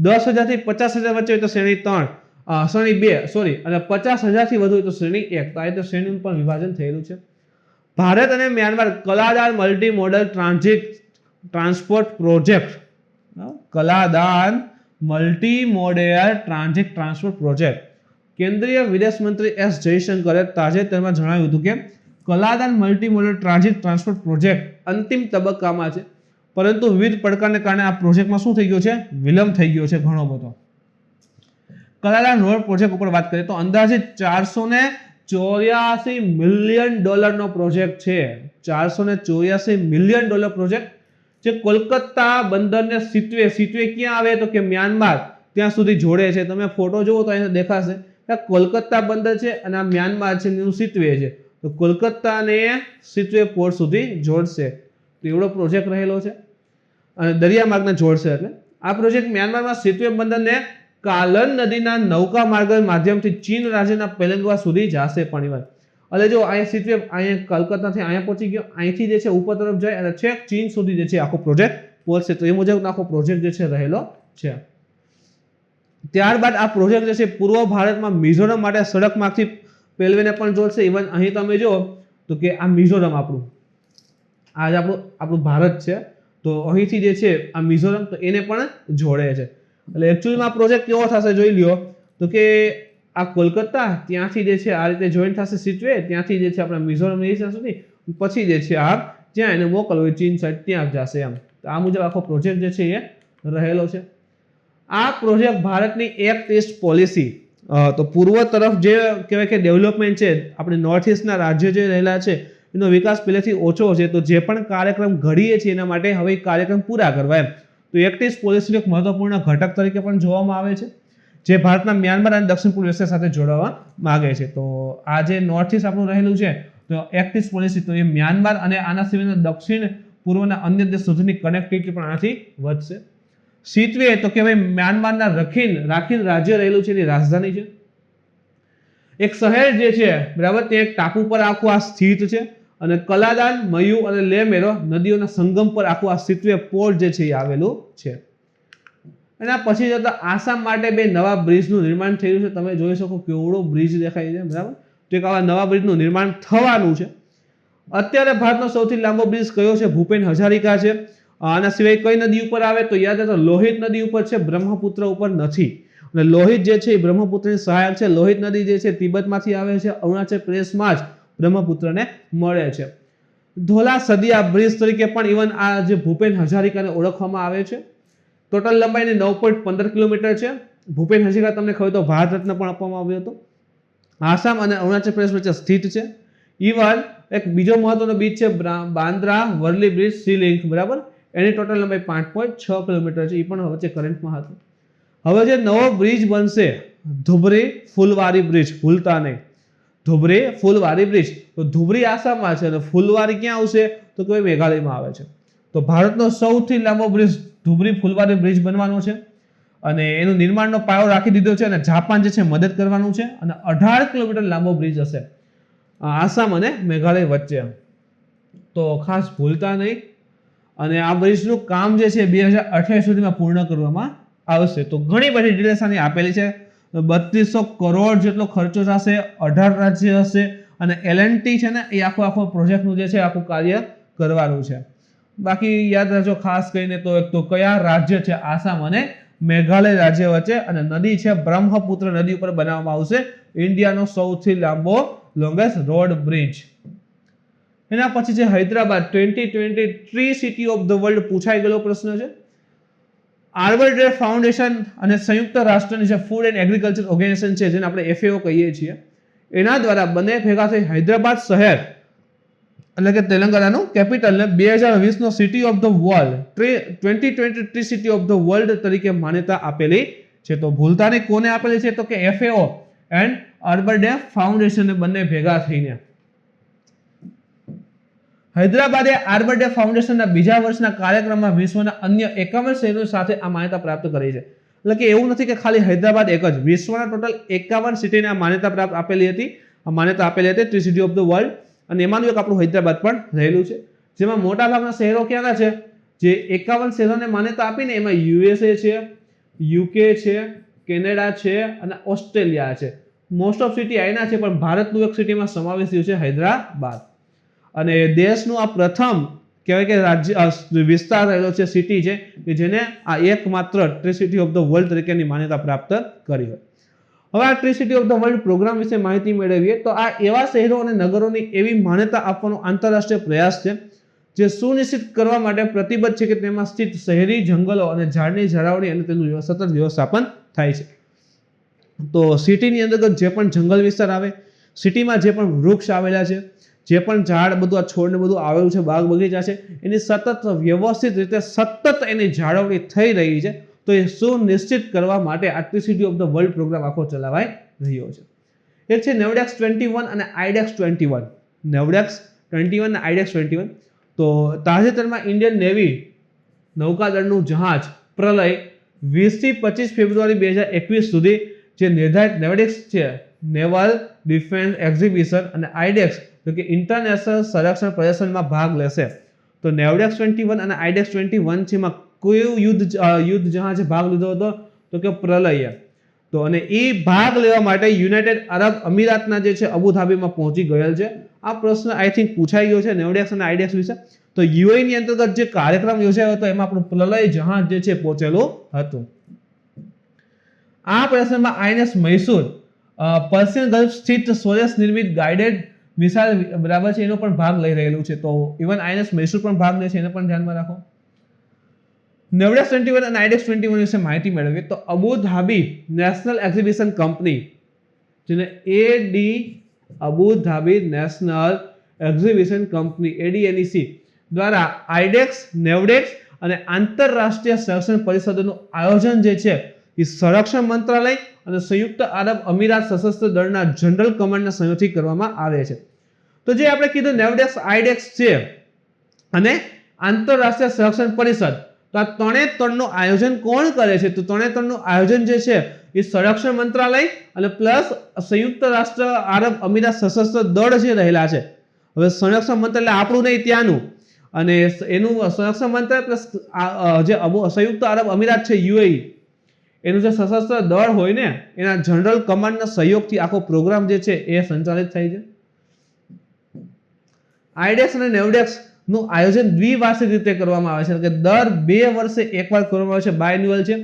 10,000 થી 50,000 વચ્ચે હોય તો શ્રેણી 2 સોરી, અને 50,000 થી વધુ હોય તો શ્રેણી 1. તો આ રીતે શ્રેણીનું પણ વિભાજન થયેલું છે. ભારત અને Myanmar Kaladan multi modal transport project, Kaladan multi model transport project, કેન્દ્રીય વિદેશ મંત્રી એસ જયશંકરે તાજેતરમાં જણાવ્યું હતું કે Kaladan multi modal transport project અંતિમ તબક્કામાં છે, પરંતુ વિવિધ પડકારને કારણે આ પ્રોજેક્ટમાં શું થઈ ગયો છે, વિલંબ થઈ ગયો છે ઘણો બધો. કલાદાન રોડ પ્રોજેક્ટ ઉપર વાત કરીએ તો અંદાજિત $484 મિલિયન નો પ્રોજેક્ટ છે. $484 મિલિયન પ્રોજેક્ટ જે કોલકાતા બંદરને સિટવે ક્યાં આવે તો કે મ્યાનમાર, ત્યાં સુધી જોડે છે. તમે ફોટો જુઓ તો અહીંયા દેખાશે કે કોલકાતા બંદર છે અને આ મ્યાનમાર છે, સિટવે છે. તો કોલકાતાને સિટવે પોર્ટ સુધી જોડશે. તો એવડો પ્રોજેક્ટ રહેલો છે અને દરિયા માર્ગને જોડશે. એટલે આ પ્રોજેક્ટ મ્યાનમારમાં સિટવે બંદરને કાલન નદીના નૌકા માર્ગ માધ્યમથી ચીન રાજ્યના પેલેંગવા સુધી જશે પાણીમાં. એટલે જો અહીંયા સિટવે, અહીંયા કલકત્તાથી અહીંયા પહોંચી ગયો, અહીંથી જે છે ઉપર તરફ જાય અને છેક ચીન સુધી જે છે આખો પ્રોજેક્ટ પહોંચશે. તો એ મુજબ આખો પ્રોજેક્ટ જે છે રહેલો છે. ત્યારબાદ આ પ્રોજેક્ટ જે છે પૂર્વ ભારતમાં મિઝોરમ માટે સડક માર્ગથી રેલવેને પણ જોડશે. ઇવન અહીં તમે જો તો કે આ મિઝોરમ આપણું ભારત છે, તો અહીંથી જે છે આ મિઝોરમ તો એને પણ જોડે છે. એટલે એકચ્યુઅલીમાં આ પ્રોજેક્ટ કેવો થશે જોઈ લ્યો તો કે આ કોલકાતા ત્યાંથી જે છે આ રીતે જોઈન્ટ થશે સિટવે, ત્યાંથી જે છે આપણા મિઝોરમ સુધી, પછી જે છે આ જ્યાં એને મોકલવો ચીન સાઈડ ત્યાં જશે એમ. તો આ મુજબ આખો પ્રોજેક્ટ જે છે એ રહેલો છે. આ પ્રોજેક્ટ ભારતની એક્ટ ઈસ્ટ પોલિસી, તો પૂર્વ તરફ જે કહેવાય કે ડેવલપમેન્ટ છે, આપણે નોર્થ ઇસ્ટના રાજ્યો જે રહેલા છે એનો વિકાસ પહેલેથી ઓછો છે, તો જે પણ કાર્યક્રમ ઘડીએ છીએ એના માટે હવે કાર્યક્રમ પૂરા કરવા એમ. તો એક્ટ ઈસ્ટ પોલિસીનો એક મહત્વપૂર્ણ ઘટક તરીકે પણ જોવામાં આવે છે, જે ભારતના મ્યાનમાર અને દક્ષિણ પૂર્વ એશિયા સાથે જોડાવા માંગે છે. તો આ જે નોર્થ ઇસ્ટ આપણું રહેલું છે, તો એક્ટ ઈસ્ટ પોલિસી, તો એ મ્યાનમાર અને આના સિવાયના દક્ષિણ પૂર્વના અન્ય દેશ સુધીની કનેક્ટિવિટી પણ આનાથી વધશે. સિટવે તો કે ભાઈ મ્યાનમારના રાખીન રાજ્ય રહેલું છે, એની રાજધાની છે. એક શહેર જે છે બરાબર, તે એક ટાપુ પર આખું આ સ્થિત છે, અને કલાદાન, મયુ અને લેમેરો નદીઓના સંગમ પર આખું આ સિટવે પોર્ટ જે છે એ આવેલું છે. એના પછી જતા આસામ માટે 2 નવા બ્રિજનું નિર્માણ થયું છે. તમે જોઈ શકો કેવડો બ્રિજ દેખાય છે બરાબર. તો એક આવા નવા બ્રિજનું નિર્માણ થવાનું છે. અત્યારે ભારતનો સૌથી લાંબો બ્રિજ કયો છે? ભૂપેન હજારિકા છે. આના સિવાય કઈ નદી ઉપર આવે તો યાદ રાખો લોહિત નદી ઉપર છે, બ્રહ્મપુત્ર ઉપર નથી. અને લોહિત જે છે એ બ્રહ્મપુત્રની સહાયક છે. લોહિત નદી જે છે તિબેટમાંથી આવે છે, અરુણાચલ પ્રદેશમાં જ બ્રહ્મપુત્રને મળે છે. ધોલા સદિયા બ્રિજ તરીકે પણ ઇવન આ જે ભૂપેન હજારિકાને ઓળખવામાં આવે છે. ટોટલ લંબાઈને 9.15 કિલોમીટર છે. ભૂપેન હજારિકા તમને ખબર તો ભારત રત્ન પણ આપવામાં આવ્યો હતો. આસામ અને અરુણાચલ પ્રદેશ વચ્ચે સ્થિત છે. ઇવન એક બીજો મહત્વનો બ્રિજ છે Bandra Worli bridge sea link બરાબર, એની ટોટલ લંબાઈ 5.6 કિલોમીટર છે. એ પણ વચ્ચે કરંટમાં હતું. હવે જે નવો બ્રિજ બનશે ધુબરી ફુલવારી બ્રિજ, ભૂલતા નહીં, ધુબરી ફુલવારી બ્રિજ. તો ધુબરી આસામમાં છે અને ફુલવારી ક્યાં આવશે તો કે મેઘાલયમાં આવે છે. તો ભારતનો સૌથી લાંબો બ્રિજ ધુબરી ફુલવારી બ્રિજ બનવાનો છે, અને એનું નિર્માણનો પાયો રાખી દીધો છે, અને જાપાન જે છે મદદ કરવાનું છે, અને 18 કિલોમીટર લાંબો બ્રિજ હશે આસામ અને મેઘાલય વચ્ચે. તો ખાસ ભૂલતા નહીં. અને આ બ્રિજનું કામ જે છે 2028 સુધીમાં પૂર્ણ કરવામાં આવશે. તો ઘણી બધી ડિટેલ્સ આની આપેલી છે. 3200 કરોડ જેટલો ખર્ચો થશે, 18 રાજ્ય હશે, અને L&T છે ને એ આખો પ્રોજેક્ટનું જે છે આખું કાર્ય કરવાનું છે. બાકી યાદ રાખજો ખાસ કરીને તો કયા રાજ્ય છે? આસામ અને મેઘાલય રાજ્ય વચ્ચે, અને નદી છે બ્રહ્મપુત્ર નદી ઉપર બનાવવામાં આવશે ઇન્ડિયાનો સૌથી લાંબો લોંગેસ્ટ રોડ બ્રિજ. એના પછી છે Hyderabad 2023 city of the world પૂછાઈ ગયેલો પ્રશ્ન છે. આર્બર ડે ફાઉન્ડેશન અને સંયુક્ત રાષ્ટ્રની જે ફૂડ એન્ડ એગ્રીકલ્ચર ઓર્ગેનાઇઝેશન છે, જેને આપણે FAO કહીએ છીએ, એના દ્વારા બંને ભેગા થઈ હૈદરાબાદ શહેર એટલે કે તેલંગાણાનું કેપિટલને 2020 નો city of the world 2023 city of the world તરીકે માન્યતા આપેલી છે. તો ભૂલતા નહીં કોને આપેલી છે તો કે FAO એન્ડ આર્બર ડે ફાઉન્ડેશન બંને ભેગા થઈને. હૈદરાબાદે આર્બર ડે ફાઉન્ડેશનના બીજા વર્ષના કાર્યક્રમમાં વિશ્વના અન્ય 51 શહેરો સાથે આ માન્યતા પ્રાપ્ત કરી છે. એટલે કે એવું નથી કે ખાલી હૈદરાબાદ એક જ, વિશ્વના ટોટલ 51 સિટીને આ માન્યતા પ્રાપ્ત આપેલી હતી. આ માન્યતા આપેલી હતી 3 સિટી ઓફ ધ વર્લ્ડ, અને એમાંનું એક આપણું હૈદરાબાદ પણ રહેલું છે. જેમાં મોટાભાગના શહેરો ક્યાંના છે? જે 51 શહેરોને માન્યતા આપીને એમાં USA છે, UK છે, કેનેડા છે અને ઓસ્ટ્રેલિયા છે. મોસ્ટ ઓફ સિટી આઈના છે, પણ ભારતનું એક સિટીમાં સમાવેશ થયું છે હૈદરાબાદ. અને દેશનું આ પ્રથમ કહેવાય કે રાજ્ય વિસ્તાર રહેલો છે, સિટી છે કે જેને આ એકમાત્ર tree city of the world તરીકેની માન્યતા પ્રાપ્ત કરી હોય. હવે આ tree city of the world programme વિશે માહિતી મેળવીએ તો આ એવા શહેરો અને નગરોની એવી માન્યતા આપવાનો આંતરરાષ્ટ્રીય પ્રયાસ છે જે સુનિશ્ચિત કરવા માટે પ્રતિબદ્ધ છે કે તેમાં સ્થિત શહેરી જંગલો અને ઝાડની જાળવણી અને તેનું સતત વ્યવસ્થાપન થાય છે. તો સિટીની અંતર્ગત જે પણ જંગલ વિસ્તાર આવે, સિટીમાં જે પણ વૃક્ષ આવેલા છે, જે પણ ઝાડ બધું આ છોડ ને બધું આવેલું છે, બાગ બગીચા છે, એની સતત વ્યવસ્થિત રીતે સતત એની જાળવણી થઈ રહી છે. તો એ સુનિશ્ચિત કરવા માટે આ tree city of the world programme આખો ચલાવાઈ રહ્યો છે. એક છે નેવડેક્સ 21 અને આઈડેક્સ 21. નેવડેક્સ 21 અને આઈડેક્સ 21. તો તાજેતરમાં ઇન્ડિયન નેવી નૌકાદળનું જહાજ પ્રલય 20 થી 25 ફેબ્રુઆરી 2021 સુધી જે નિર્ધારિત નેવડેક્સ છે નેવલ ડિફેન્સ એક્ઝિબિશન અને આઈડેક્સ તો કે ઇન્ટરનેશનલ સંરક્ષણ પ્રદર્શનમાં ભાગ લેશે. તો નેવડેક્સ 21 અને આઈડેક્સ 21 છે, એમાં કયું યુદ્ધ જહાજે ભાગ લીધો હતો તો કે પ્રલય. તો અને એ ભાગ લેવા માટે યુનાઇટેડ અરબ અમીરાતના જે છે અબુધાબીમાં પહોંચી ગયેલ છે. આ પ્રશ્ન આઈ થિંક પૂછાઈ ગયો છે નેવડેક્સ અને આઈડેક્સ વિશે. તો યુએઈ ની અંતર્ગત જે કાર્યક્રમ યોજાયો હતો એમાં આપણું પ્રલય જહાજ જે છે પહોંચેલું હતું. આ પ્રશ્નમાં આઈએનએસ મૈસૂર પર્શિયન ગલ્ફ સ્થિત સ્વદેશ નિર્મિત ગાઇડેડ મિસાઇલ બરાબર છે એનો પણ ભાગ લઈ રહેલું છે. તો ઇવન આઈએનએસ મૈસૂર પણ ભાગ લે છે એને પણ ધ્યાનમાં રાખો. નેવડેક્સ 21 અને આઈડેક્સ 21 વિશે માહિતી મેળવીએ તો અબુધાબી નેશનલ એક્ઝિબિશન કંપની જેને એડી અબુધાબી નેશનલ એક્ઝિબિશન કંપની એડીએનઈસી દ્વારા આઈડેક્સ નેવડેક્સ અને આંતરરાષ્ટ્રીય સંરક્ષણ પરિષદોનું આયોજન જે છે એ સંરક્ષણ મંત્રાલય અને સંયુક્ત આરબ અમીરાત સશસ્ત્ર દળના જનરલ કમાન્ડના સહયોગથી કરવામાં આવે છે. તો જે આપણે કીધું નેવડેક્સ આઈડેક્સ છે અને આંતરરાષ્ટ્રીય સંરક્ષણ પરિષદ, તો આ ત્રણનું આયોજન કોણ કરે છે? તો ત્રણનું આયોજન જે છે એ સંરક્ષણ મંત્રાલય અને પ્લસ સંયુક્ત રાષ્ટ્ર આરબ અમીરાત સશસ્ત્ર દળ જે રહેલા છે. હવે સંરક્ષણ મંત્રાલય આપણું નહીં ત્યાંનું, અને એનું સંરક્ષણ મંત્રાલય પ્લસ જે સંયુક્ત આરબ અમીરાત છે યુએઈ એનું જે સશસ્ત્ર દળ હોય ને એના જનરલ કમાન્ડના સહયોગથી આખો પ્રોગ્રામ જે છે એ સંચાલિત થાય છે. આઈડેક્સ અને નેવડેક્સ નું આયોજન દ્વિવાર્ષિક રીતે કરવામાં આવે છે, કે દર 2 વર્ષે એકવાર કરવામાં આવે છે, બાયન્યુઅલ છે,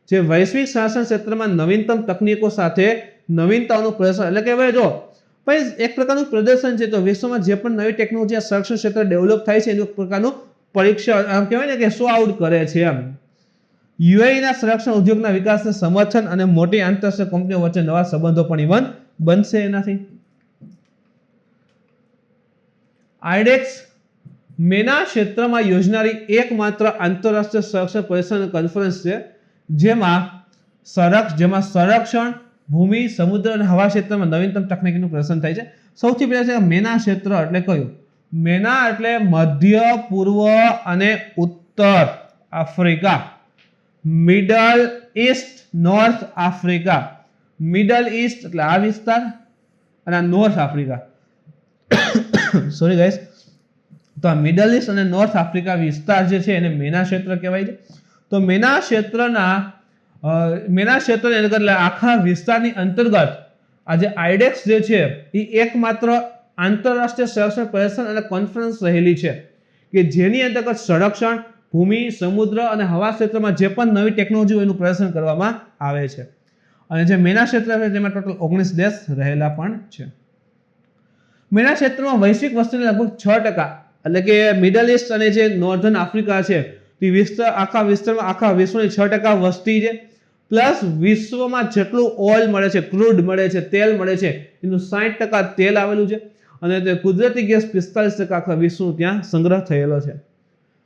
જે વૈશ્વિક શાસન ક્ષેત્રમાં નવીનતમ તકનીકો સાથે નવીનતાઓનું પ્રદર્શન, એટલે કે હવે જો ભાઈ એક પ્રકારનું પ્રદર્શન છે, તો વિશ્વમાં જે પણ નવી ટેકનોલોજી સંરક્ષણ ક્ષેત્રે ડેવલપ થાય છે એનું એક પ્રકારનું પરીક્ષણ આમ કહેવાય ને કે શો આઉટ કરે છે એમ. યુએઈ ના સંરક્ષણ ઉદ્યોગના વિકાસને સમર્થન અને મોટી આંતરરાષ્ટ્રીય કંપનીઓ વચ્ચે નવા સંબંધો પણ ઇવન બનશે એનાથી. આઈડેક્સ મેના ક્ષેત્રમાં યોજનારી એકમાત્ર આંતરરાષ્ટ્રીય સંરક્ષણ પરિષદ કોન્ફરન્સ છે જેમાં સંરક્ષણ, ભૂમિ, સમુદ્ર અને હવા ક્ષેત્રમાં નવીનતમ તકનીકીનું પ્રદર્શન થાય છે. સૌથી પહેલા છે મેના ક્ષેત્ર એટલે કયું? મેના એટલે મધ્ય, પૂર્વ અને ઉત્તર Africa, middle East, north Africa. Middle East એટલે આ વિસ્તાર અને નોર્થ આફ્રિકા. સોરી ગાઈસ, તો આ મિડલ ઈસ્ટ અને નોર્થ આફ્રિકા વિસ્તાર જે છે એને મેના ક્ષેત્ર કહેવાય છે. તો મેના ક્ષેત્રની અંતર્ગત આખા વિસ્તારની અંતર્ગત આ જે આઈડેક્સ જે છે એ એકમાત્ર આંતરરાષ્ટ્રીય સંરક્ષણ પરિષદ અને કોન્ફરન્સ રહેલી છે કે જેની અંતર્ગત સંરક્ષણ, ભૂમિ, સમુદ્ર અને હવા ક્ષેત્રમાં જે પણ નવી ટેકનોલોજી એનું પ્રદર્શન કરવામાં આવે છે. અને જે મેના ક્ષેત્ર છે તેમાં ટોટલ 19 દેશ રહેલા પણ છે. મેના ક્ષેત્રમાં વૈશ્વિક વસ્તીના લગભગ 6%, એટલે કે મિડલ ઈસ્ટ અને જે નોર્ધન આફ્રિકા છે તે આખા વિશ્વની 6% વસ્તી છે, પ્લસ વિશ્વમાં જેટલું ઓઇલ મળે છે, ક્રૂડ મળે છે, તેલ મળે છે એનું 60% તેલ આવેલું છે, અને તે કુદરતી ગેસ 45% આખા વિશ્વનું ત્યાં સંગ્રહ થયેલો છે.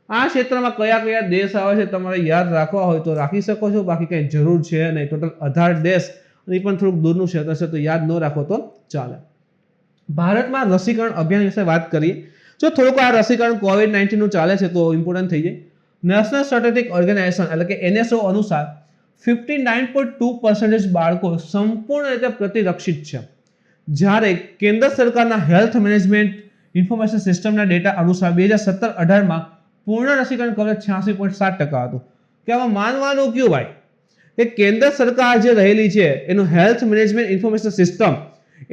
આ ક્ષેત્રમાં કયા કયા દેશ આવે છે તમારે યાદ રાખવા હોય તો રાખી શકો છો, બાકી કઈ જરૂર છે નહીં. ટોટલ 18 દેશ, એ પણ થોડુંક દૂરનું ક્ષેત્ર છે તો યાદ ન રાખો તો ચાલે. ભારતમાં રસીકરણ અભિયાન વિશે વાત કરીએ. જો થોડુંક આ રસીકરણ COVID-19 નું ચાલે છે તો ઇમ્પોર્ટન્ટ થઈ જાય. નેશનલ સ્ટેટિસ્ટિક ઓર્ગેનાઇઝેશન એટલે કે NSO અનુસાર 59.2% બાળકો સંપૂર્ણ રીતે પ્રતિરક્ષિત છે, જ્યારે કેન્દ્ર સરકારના હેલ્થ મેનેજમેન્ટ ઇન્ફોર્મેશન સિસ્ટમના ડેટા અનુસાર 2017-18માં પૂર્ણ રસીકરણ કવરેજ 86.7% હતું. કે આમાં માનવાનું કયું ભાઈ કે કેન્દ્ર સરકાર જે રહેલી છે એનું હેલ્થ મેનેજમેન્ટ ઇન્ફોર્મેશન સિસ્ટમ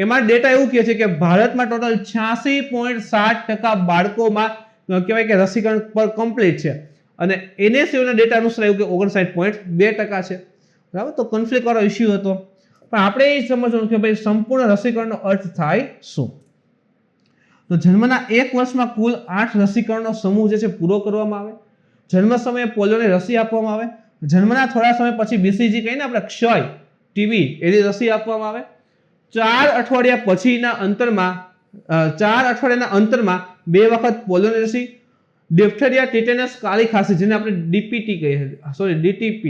એમાં ડેટા એવું કહે છે કે ભારતમાં ટોટલ 86.7% બાળકોમાં કહેવાય કે રસીકરણ પર કમ્પ્લીટ છે, અને NSOના ડેટા અનુસાર એવું કે 59.2% છે. બરાબર, તો કોન્ફ્લિક્ટ વાળો ઇસ્યુ હતો. પણ આપણે એ સમજવાનું કે ભાઈ સંપૂર્ણ રસીકરણનો અર્થ થાય શું? તો જન્મના 1 વર્ષમાં કુલ 8 રસીકરણનો સમૂહ જે છે પૂરો કરવામાં આવે. જન્મ સમયે પોલિયોની રસી આપવામાં આવે. જન્મના થોડા સમય પછી BCG કહીને આપણે ક્ષય, ટીબી એની રસી આપવામાં આવે. 4 અઠવાડિયા પછીના અંતરમાં 2 વખત પોલિયોની રસી, ડિફ્થેરિયા, ટીટેનસ, કાળી ખાંસી જેને આપણે DTP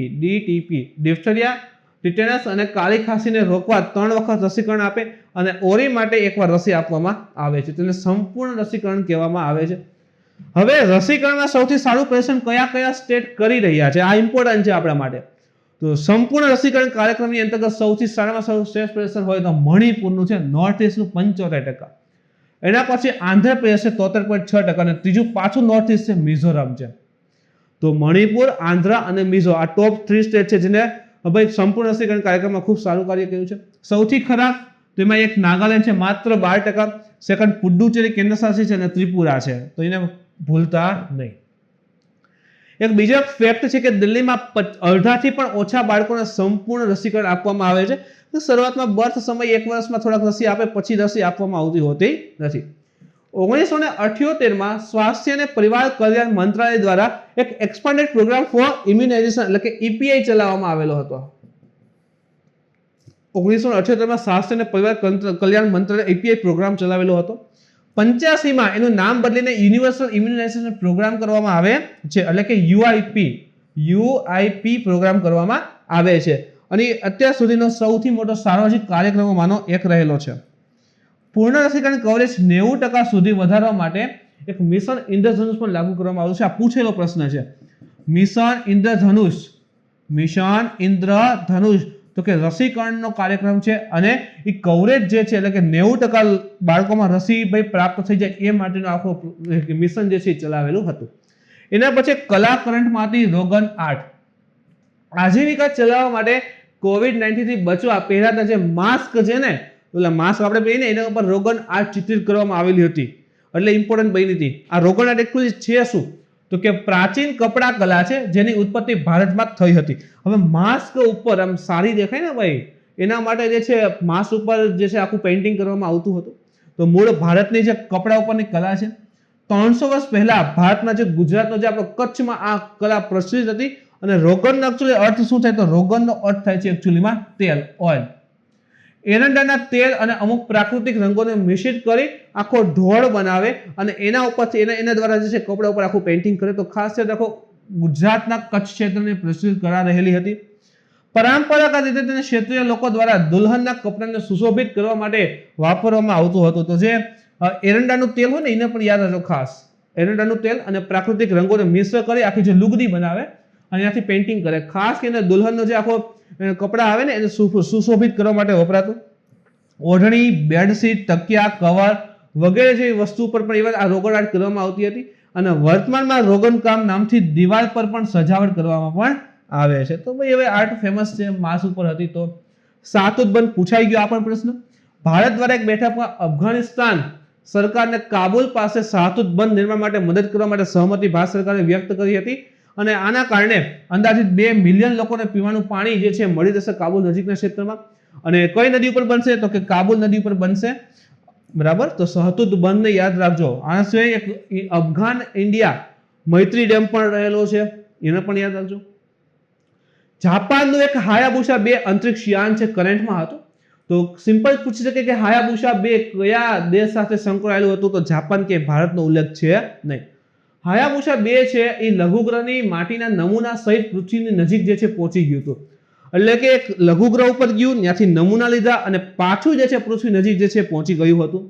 ડિફ્થેરિયા, ટીટેનસ અને કાળી ખાંસીને રોકવા 3 વખત રસીકરણ આપે, અને ઓરી માટે એકવાર રસી આપવામાં આવે છે. તેને સંપૂર્ણ રસીકરણ કહેવામાં આવે છે. હવે રસીકરણમાં સૌથી સારું પ્રદર્શન કયા કયા સ્ટેટ કરી રહ્યા છે, આ ઇમ્પોર્ટન્ટ છે આપણા માટે. તો સંપૂર્ણ રસીકરણ કાર્યક્રમની અંતર્ગત સૌથી સારામાં સારું શ્રેષ્ઠ પ્રદર્શન હોય તો મણિપુરનું છે, નોર્થ ઈસ્ટનું 75%. એના પછી આંધ્રપ્રદેશ છે 73.6%, અને ત્રીજું પાછું નોર્થ ઈસ્ટ છે મિઝોરમ છે. તો મણિપુર, આંધ્ર અને મિઝો આ ટોપ 3 સ્ટેટ છે જેને ભાઈ સંપૂર્ણ રસીકરણ કાર્યક્રમમાં ખૂબ સારું કાર્ય કર્યું છે. સૌથી ખરાબ તો એમાં એક નાગાલેન્ડ છે માત્ર 12%, સેકન્ડ પુડુચેરી કેન્દ્રશાસિત છે અને ત્રિપુરા છે, તો એને ભૂલતા નહીં. એક બીજો ફેક્ટ છે કે દિલ્હીમાં અડધાથી પણ ઓછા બાળકોને સંપૂર્ણ રસીકરણ આપવામાં આવે છે. તો શરૂઆતમાં બર્થ સમય 1 વર્ષમાં થોડાક રસી આપે, પછી રસી આપવામાં આવતી હોતી નથી. 1978માં સ્વાસ્થ્ય અને પરિવાર કલ્યાણ મંત્રાલય દ્વારા એક એક્સપાન્ડેડ પ્રોગ્રામ ફોર ઇમ્યુનાઇઝેશન એટલે કે EPI ચલાવવામાં આવેલો હતો. 1978માં સ્વાસ્થ્ય અને પરિવાર કલ્યાણ મંત્રાલય EPI પ્રોગ્રામ ચલાવેલો હતો. 85માં એનું નામ બદલીને યુનિવર્સલ ઇમ્યુનાઇઝેશન પ્રોગ્રામ કરવામાં આવે છે, એટલે કે UIP પ્રોગ્રામ કરવામાં આવે છે, અને અત્યાર સુધીનો સૌથી મોટો સાર્વજનિક કાર્યક્રમોમાંનો એક રહેલો છે. પૂર્ણ રસીકરણ કવરેજ 90% સુધી વધારવા માટે એક મિશન ઇન્દ્રધનુષ પણ લાગુ કરવામાં આવ્યું છે. આ પૂછેલો પ્રશ્ન છે. મિશન ઇન્દ્રધનુષ તો કે રસીકરણનો કાર્યક્રમ છે, અને એ કવરેજ જે છે એટલે કે 90% બાળકોમાં રસી ભાઈ પ્રાપ્ત થઈ જાય એ માટેનો આખો મિશન જે છે એ ચલાવેલું હતું. એના પછી કલા કરંટમાંથી રોગન આર્ટ આજીવિકા ચલાવવા માટે COVID-19 થી બચવા પહેરાતા જે માસ્ક છે ને, ઓલા માસ્ક આપણે પહેરીને એના ઉપર રોગન આર્ટ ચિત્રિત કરવામાં આવેલી હતી, એટલે ઇમ્પોર્ટન્ટ બની હતી. આ રોગન આર્ટ એકચ્યુઅલી છે શું, તો કે પ્રાચીન કપડા કલા છે જેની ઉત્પત્તિ ભારતમાં થઈ હતી. હવે માસ્ક ઉપર આમ સારી દેખાય ને ભાઈ, એના માટે જે છે માસ્ક ઉપર જે છે આખું પેઇન્ટિંગ કરવામાં આવતું હતું. તો મૂળ ભારતની જે કપડા ઉપરની કલા છે. 300 વર્ષ પહેલા ભારતના જે ગુજરાતનો જે આપણો કચ્છમાં આ કલા પ્રચલિત હતી. અને રોગનનો એકચ્યુઅલી અર્થ શું થાય, તો રોગનનો અર્થ થાય છે એકચ્યુઅલીમાં તેલ, ઓઇલ. એરંડાના તેલ અને અમુક પ્રાકૃતિક રંગોને મિશ્રિત કરી આખો ઢોળ બનાવે અને એના ઉપરથી એના દ્વારા જે છે કપડા ઉપર આખું પેઇન્ટિંગ કરે. તો ખાસ યાદ રાખો, ગુજરાતના કચ્છ ક્ષેત્રની પ્રચલિત કળા રહેલી હતી. પરંપરાગત રીતે તેને ક્ષેત્રીય લોકો દ્વારા દુલ્હનના કપડાને સુશોભિત કરવા માટે વાપરવામાં આવતું હતું. તો જે એરંડાનું તેલ હોય ને એને પણ યાદ રાખો ખાસ. એરંડાનું તેલ અને પ્રાકૃતિક રંગોને મિશ્ર કરી આખી જે લુગડી બનાવે અને એનાથી પેઇન્ટિંગ કરે. ખાસ કરીને દુલ્હનનો જે આખો કપડા આવે ને એને સુશોભિત કરવા માટે વપરાતું. ઓઢણી, બેડશીટ, તકિયા, કવર વગેરે જેવી વસ્તુ પર પણ આ રોગન આર્ટ કરવામાં આવતી હતી. અને વર્તમાનમાં રોગન કામ નામથી દિવાલ પર પણ સજાવટ કરવામાં પણ આવે છે. તો ભાઈ હવે આર્ટ ફેમસ છે, માસ ઉપર હતી. તો શાહતુત બંધ પૂછાઈ ગયો આ પણ પ્રશ્ન. ભારત દ્વારા એક બેઠકમાં અફઘાનિસ્તાન સરકારને કાબુલ પાસે શાહતુત બંધ નિર્માણ માટે મદદ કરવા માટે સહમતિ ભારત સરકારે વ્યક્ત કરી હતી. અને આના કારણે અંદાજિત 2 મિલિયન લોકોને પીવાનું પાણી જે છે મળી જશે કાબુલ નજીકના ક્ષેત્રમાં. અને કઈ નદી ઉપર બનશે, તો કે કાબુલ નદી ઉપર બનશે. બરાબર, તો શાહતુત બંધને યાદ રાખજો. આના સિવાય એક અફઘાન ઇન્ડિયા મૈત્રી ડેમ પણ રહેલો છે, એને પણ યાદ રાખજો. જાપાનનું એક હાયાબુસા 2 અંતરિક્ષ યાન છે, કરંટમાં હતું. તો સિમ્પલ પૂછી શકે કે હાયાબુસા 2 કયા દેશ સાથે સંકળાયેલું હતું, તો જાપાન કે ભારતનો ઉલ્લેખ છે નહીં. હાયાબુસા 2 છે એ લઘુગ્રહની માટીના નમૂના સહિત પૃથ્વીની નજીક જે છે પહોંચી ગયું હતું. એટલે કે એક લઘુગ્રહ ઉપર ગયું, ત્યાંથી નમૂના લીધા અને પાછું જે છે પૃથ્વી નજીક જે છે પહોંચી ગયું હતું.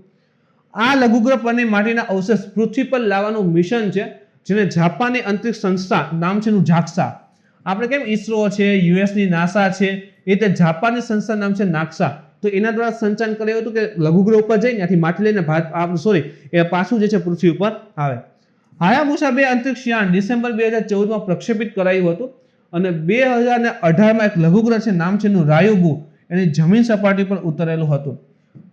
આ લઘુગ્રહ પરની માટીના અવશેષ પૃથ્વી પર લાવવાનું મિશન છે, જેને જાપાનની અંતરિક્ષ સંસ્થા નામ છે જાક્સા. આપણે કેમ ઈસરો છે, યુએસની નાસા છે, એ તે જાપાનની સંસ્થા નામ છે નાક્સા. તો એના દ્વારા સંચાલન કર્યું હતું કે લઘુગ્રહ ઉપર જઈ ત્યાંથી માટી લઈને એ પાછું જે છે પૃથ્વી ઉપર આવે. હાયાબુસા 2 અંતરિક્ષ યાન ડિસેમ્બર 2014માં પ્રક્ષેપિત કરાયું હતું. અને 2018માં એક લઘુગ્રહ છે, નામ છે રાયુગુ, એની જમીન સપાટી પર ઉતરેલું હતું.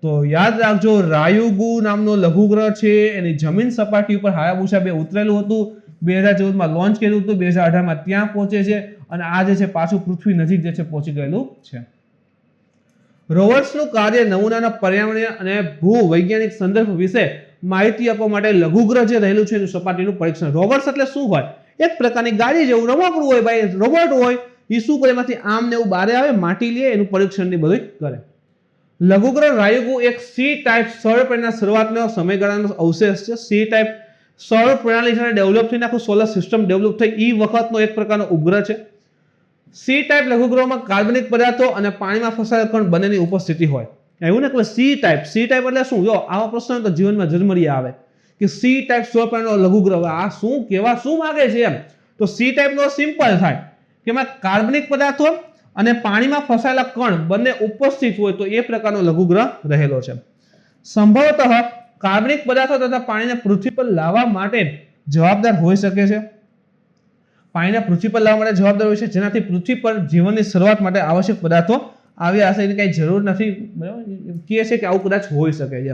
તો યાદ રાખજો, રાયુગુ નામનો લઘુગ્રહ છે એની જમીન સપાટી ઉપર હાયાબુસા 2 ઉતરેલું હતું. 2014માં લોન્ચ કર્યું હતું, 2018માં ત્યાં પહોંચે છે અને આ જે છે પાછું પૃથ્વી નજીક જે છે પહોંચી ગયેલું છે. રોવર્સનું કાર્ય નમૂનાના પર્યાવરણીય અને ભૂવૈજ્ઞાનિક સંદર્ભ વિશે માહિતી આપવા માટે લઘુગ્રહ જે રહેલું છે એનું સપાટીનું પરીક્ષણ. રોવર્સ એટલે શું હોય? એક પ્રકારની ગાડી જેવું રમકડું હોય ભાઈ, રોબોટ હોય. એ શું કરે, એમાંથી આમ ને એવું બારે આવે, માટી લે, એનું પરીક્ષણ ને બધું કરે. લઘુગ્રહ રાયુગુ એક સી ટાઈપ સૌર પ્રણાલીના શરૂઆતનો સમયગાળાનો અવશેષ છે. સી ટાઈપ સૌર પ્રણાલી જ્યારે ડેવલપ થઈને આખું સોલર સિસ્ટમ ડેવલપ થઈ એ વખતનો એક પ્રકારનો ઉપગ્રહ છે. સી ટાઈપ લઘુગ્રહમાં કાર્બનિક પદાર્થો અને પાણીમાં ફસાયેલા કણ બંનેની ઉપસ્થિતિ હોય. એવું ને કે સી ટાઈપ એટલે શું? જો આવા પ્રશ્નો તો જીવનમાં જન્મરી આવે કે સી ટાઈપ સૌર પ્રણાલીનો લઘુગ્રહ, આ શું કેવા શું માંગે છે એમ. તો સી ટાઈપનો સિમ્પલ થાય કે એમાં કાર્બનિક પદાર્થો અને પાણીમાં ફસાયેલા કણ બંને ઉપસ્થિત હોય, તો એ પ્રકારનો લઘુગ્રહ રહેલો છે. સંભવતઃ કાર્બનિક પદાર્થો તથા પાણીને પૃથ્વી પર લાવવા માટે જવાબદાર હોઈ શકે છે. પાણીને પૃથ્વી પર લાવવા માટે જવાબદાર હોય છે, જેનાથી પૃથ્વી પર જીવનની શરૂઆત માટે આવશ્યક પદાર્થો આવ્યા હશે. એની કંઈ જરૂર નથી, બરાબર, કહે છે કે આવું કદાચ હોઈ શકે છે.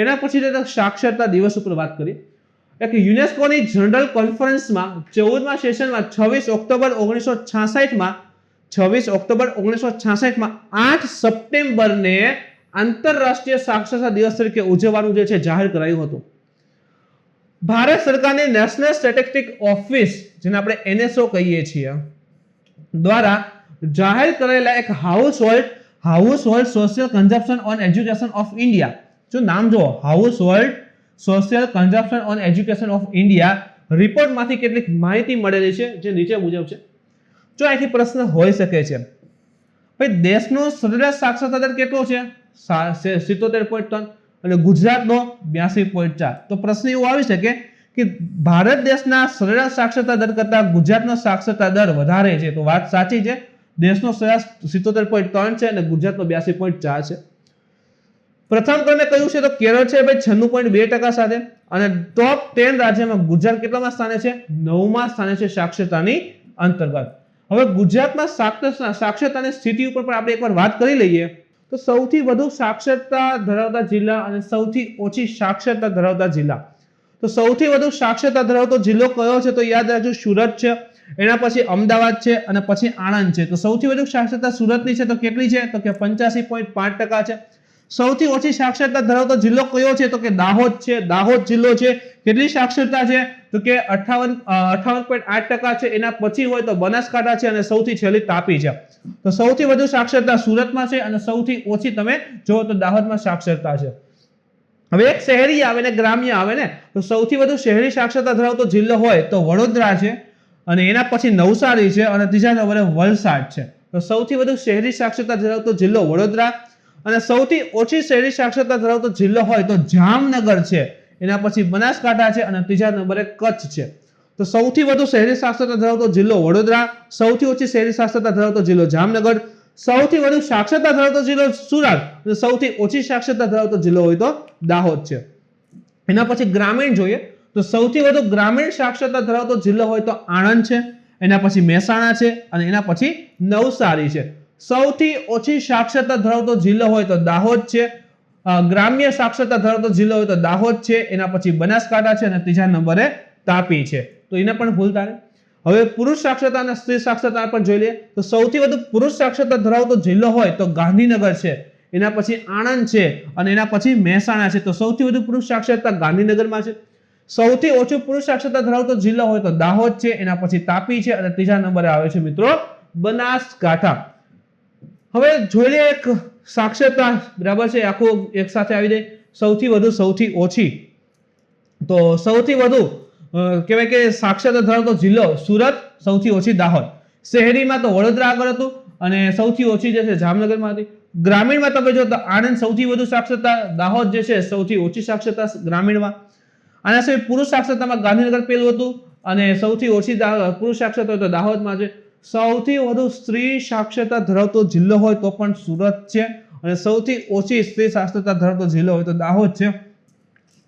એના પછી સાક્ષરતા દિવસ ઉપર વાત કરીએ. એક યુનેસ્કોની જનરલ કોન્ફરન્સમાં 14મા સેશનમાં 26 ઓક્ટોબર 1966માં 8 સપ્ટેમ્બરને આંતરરાષ્ટ્રીય સાક્ષરતા દિવસ તરીકે ઉજવવાનું જે છે જાહેર કરાયું હતું. ભારત સરકારની નેશનલ સ્ટેટિસ્ટિક ઓફિસ, જેને આપણે NSO કહીએ છીએ, દ્વારા જાહેર કરેલા એક household social consumption on education of India, જો નામ જો household social consumption on education of India રિપોર્ટમાંથી કેટલીક માહિતી મળેલી છે, જે નીચે મુજબ છે. જો અહીંથી પ્રશ્ન હોઈ શકે છે, ભાઈ દેશનો સરેરાશ સાક્ષરતા દર કેટલો છે? 77.3 અને ગુજરાતનો 82.4. તો પ્રશ્ન એવો આવી શકે કે ભારત દેશના સરેરાશ સાક્ષરતા દર કરતા ગુજરાતનો સાક્ષરતા દર વધારે છે. તો વાત સાચી છે, દેશનો સરેરાશ 77.3 છે અને ગુજરાતનો 82.4 છે. પ્રથમ ક્રમે કયું છે? તો કેરળ છે ભાઈ 96.2% સાથે, અને ટોપ 10 રાજ્યમાં ગુજરાત કેટલામાં સ્થાને છે? 9મા સ્થાને છે સાક્ષરતાની અંતર્ગત. હવે ગુજરાતમાં સાક્ષરતાની સ્થિતિ ઉપર પણ આપણે એકવાર વાત કરી લઈએ. તો સૌથી વધુ સાક્ષરતા ધરાવતા જિલ્લા અને સૌથી ઓછી સાક્ષરતા ધરાવતા જિલ્લા. તો સૌથી વધુ સાક્ષરતા ધરાવતો જિલ્લો કયો છે? તો યાદ રાખજો સુરત છે, એના પછી અમદાવાદ છે અને પછી આણંદ છે. તો સૌથી વધુ સાક્ષરતા સુરતની છે, તો કેટલી છે? તો કે 85.5% છે. સૌથી ઓછી સાક્ષરતા ધરાવતો જિલ્લો કયો છે? તો કે દાહોદ છે. દાહોદ જિલ્લો છે, કેટલી સાક્ષરતા છે? તો કે 58.8% છે. એના પછી હોય તો બનાસકાંઠા છે અને સૌથી છેલ્લી તાપી છે. તો સૌથી વધુ સાક્ષરતા સુરતમાં છે અને સૌથી ઓછી તમે જો તો દાહોદમાં સાક્ષરતા છે. હવે એક શહેરી આવે ને ગ્રામ્ય આવે ને, તો સૌથી વધુ શહેરી સાક્ષરતા ધરાવતો જિલ્લો હોય તો વડોદરા છે, અને એના પછી નવસારી છે, અને ત્રીજા નંબરે વલસાડ છે. તો સૌથી વધુ શહેરી સાક્ષરતા ધરાવતો જિલ્લો વડોદરા, અને સૌથી ઓછી શહેરી સાક્ષરતા ધરાવતો જિલ્લો હોય તો જામનગર છે, એના પછી બનાસકાંઠા છે અને ત્રીજા નંબરે કચ્છ છે. તો સૌથી વધુ શહેરી સાક્ષરતા ધરાવતો જિલ્લો વડોદરા, સૌથી ઓછી શહેરી સાક્ષરતા ધરાવતો જિલ્લો જામનગર, સૌથી વધુ સાક્ષરતા ધરાવતો જિલ્લો સુરત, અને સૌથી ઓછી સાક્ષરતા ધરાવતો જિલ્લો હોય તો દાહોદ છે. એના પછી ગ્રામીણ જોઈએ તો સૌથી વધુ ગ્રામીણ સાક્ષરતા ધરાવતો જિલ્લો હોય તો આણંદ છે, એના પછી મહેસાણા છે, અને એના પછી નવસારી છે. સૌથી ઓછી સાક્ષરતા ધરાવતો જિલ્લો હોય તો દાહોદ છે, ગ્રામ્ય સાક્ષરતા ધરાવતો જિલ્લો હોય તો દાહોદ છે, એના પછી બનાસકાંઠા છે, અને ત્રીજા નંબરે તાપી છે. તો એને પણ ભૂલતા નહીં. હવે પુરુષ સાક્ષરતા અને સ્ત્રી સાક્ષરતા પણ જોઈ લઈએ. તો સૌથી વધુ પુરુષ સાક્ષરતા ધરાવતો જિલ્લો હોય તો ગાંધીનગર છે, એના પછી આણંદ છે, અને એના પછી મહેસાણા છે. તો સૌથી વધુ પુરુષ સાક્ષરતા ગાંધીનગરમાં છે. સૌથી ઓછું પુરુષ સાક્ષરતા ધરાવતો જિલ્લો હોય તો દાહોદ છે, એના પછી તાપી છે, અને ત્રીજા નંબરે આવે છે મિત્રો બનાસકાંઠા. હવે જોઈ લઈએ એક સાક્ષરતા, બરાબર છે, આખું એક સાથે આવી જાય. સૌથી વધુ, સૌથી ઓછી. તો સૌથી વધુ કહેવાય કે સાક્ષરતા ધરાવતો જિલ્લો સુરત, સૌથી ઓછી દાહોદ. શહેરીમાં તો વડોદરા આગળ હતું, અને સૌથી ઓછી જે છે જામનગરમાં હતી. ગ્રામીણમાં તમે જો તો આણંદ સૌથી વધુ સાક્ષરતા, દાહોદ જે છે સૌથી ઓછી સાક્ષરતા ગ્રામીણમાં. આના સિવાય પુરુષ સાક્ષરતામાં ગાંધીનગર પહેલું હતું, અને સૌથી ઓછી પુરુષ સાક્ષરતા હોય તો દાહોદમાં છે. સૌથી વધુ સ્ત્રી સાક્ષરતા ધરાવતો જિલ્લો હોય તો પણ સુરત છે, અને સૌથી ઓછી સ્ત્રી સાક્ષરતા ધરાવતો જિલ્લો હોય તો દાહોદ છે.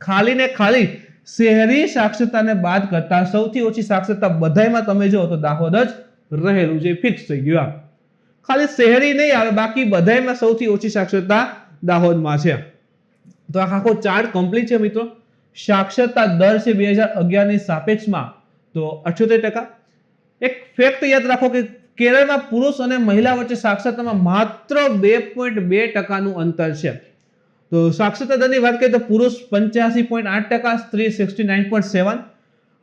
ખાલી ને ખાલી શહેરી સાક્ષરતાને બાદ કરતા સૌથી ઓછી સાક્ષરતા બધાયમાં તમે જો તો દાહોદ જ રહેલું છે, ફિક્સ થઈ ગયું. ખાલી શહેરી નહીં આવે, બાકી બધાયમાં સૌથી ઓછી સાક્ષરતા દાહોદમાં છે. તો આખો ચાર્ટ કમ્પ્લીટ છે મિત્રો. સાક્ષરતા દર છે 2011 ની સાપેક્ષમાં તો 78%. એક ફેક્ટ યાદ રાખો કે કેરળમાં પુરુષ અને મહિલા વચ્ચે સાક્ષરતામાં માત્ર 2.2%નું અંતર છે. તો સાક્ષરતા દરની વાત કરીએ તો પુરુષ 85.8%, સ્ત્રી 69.7%.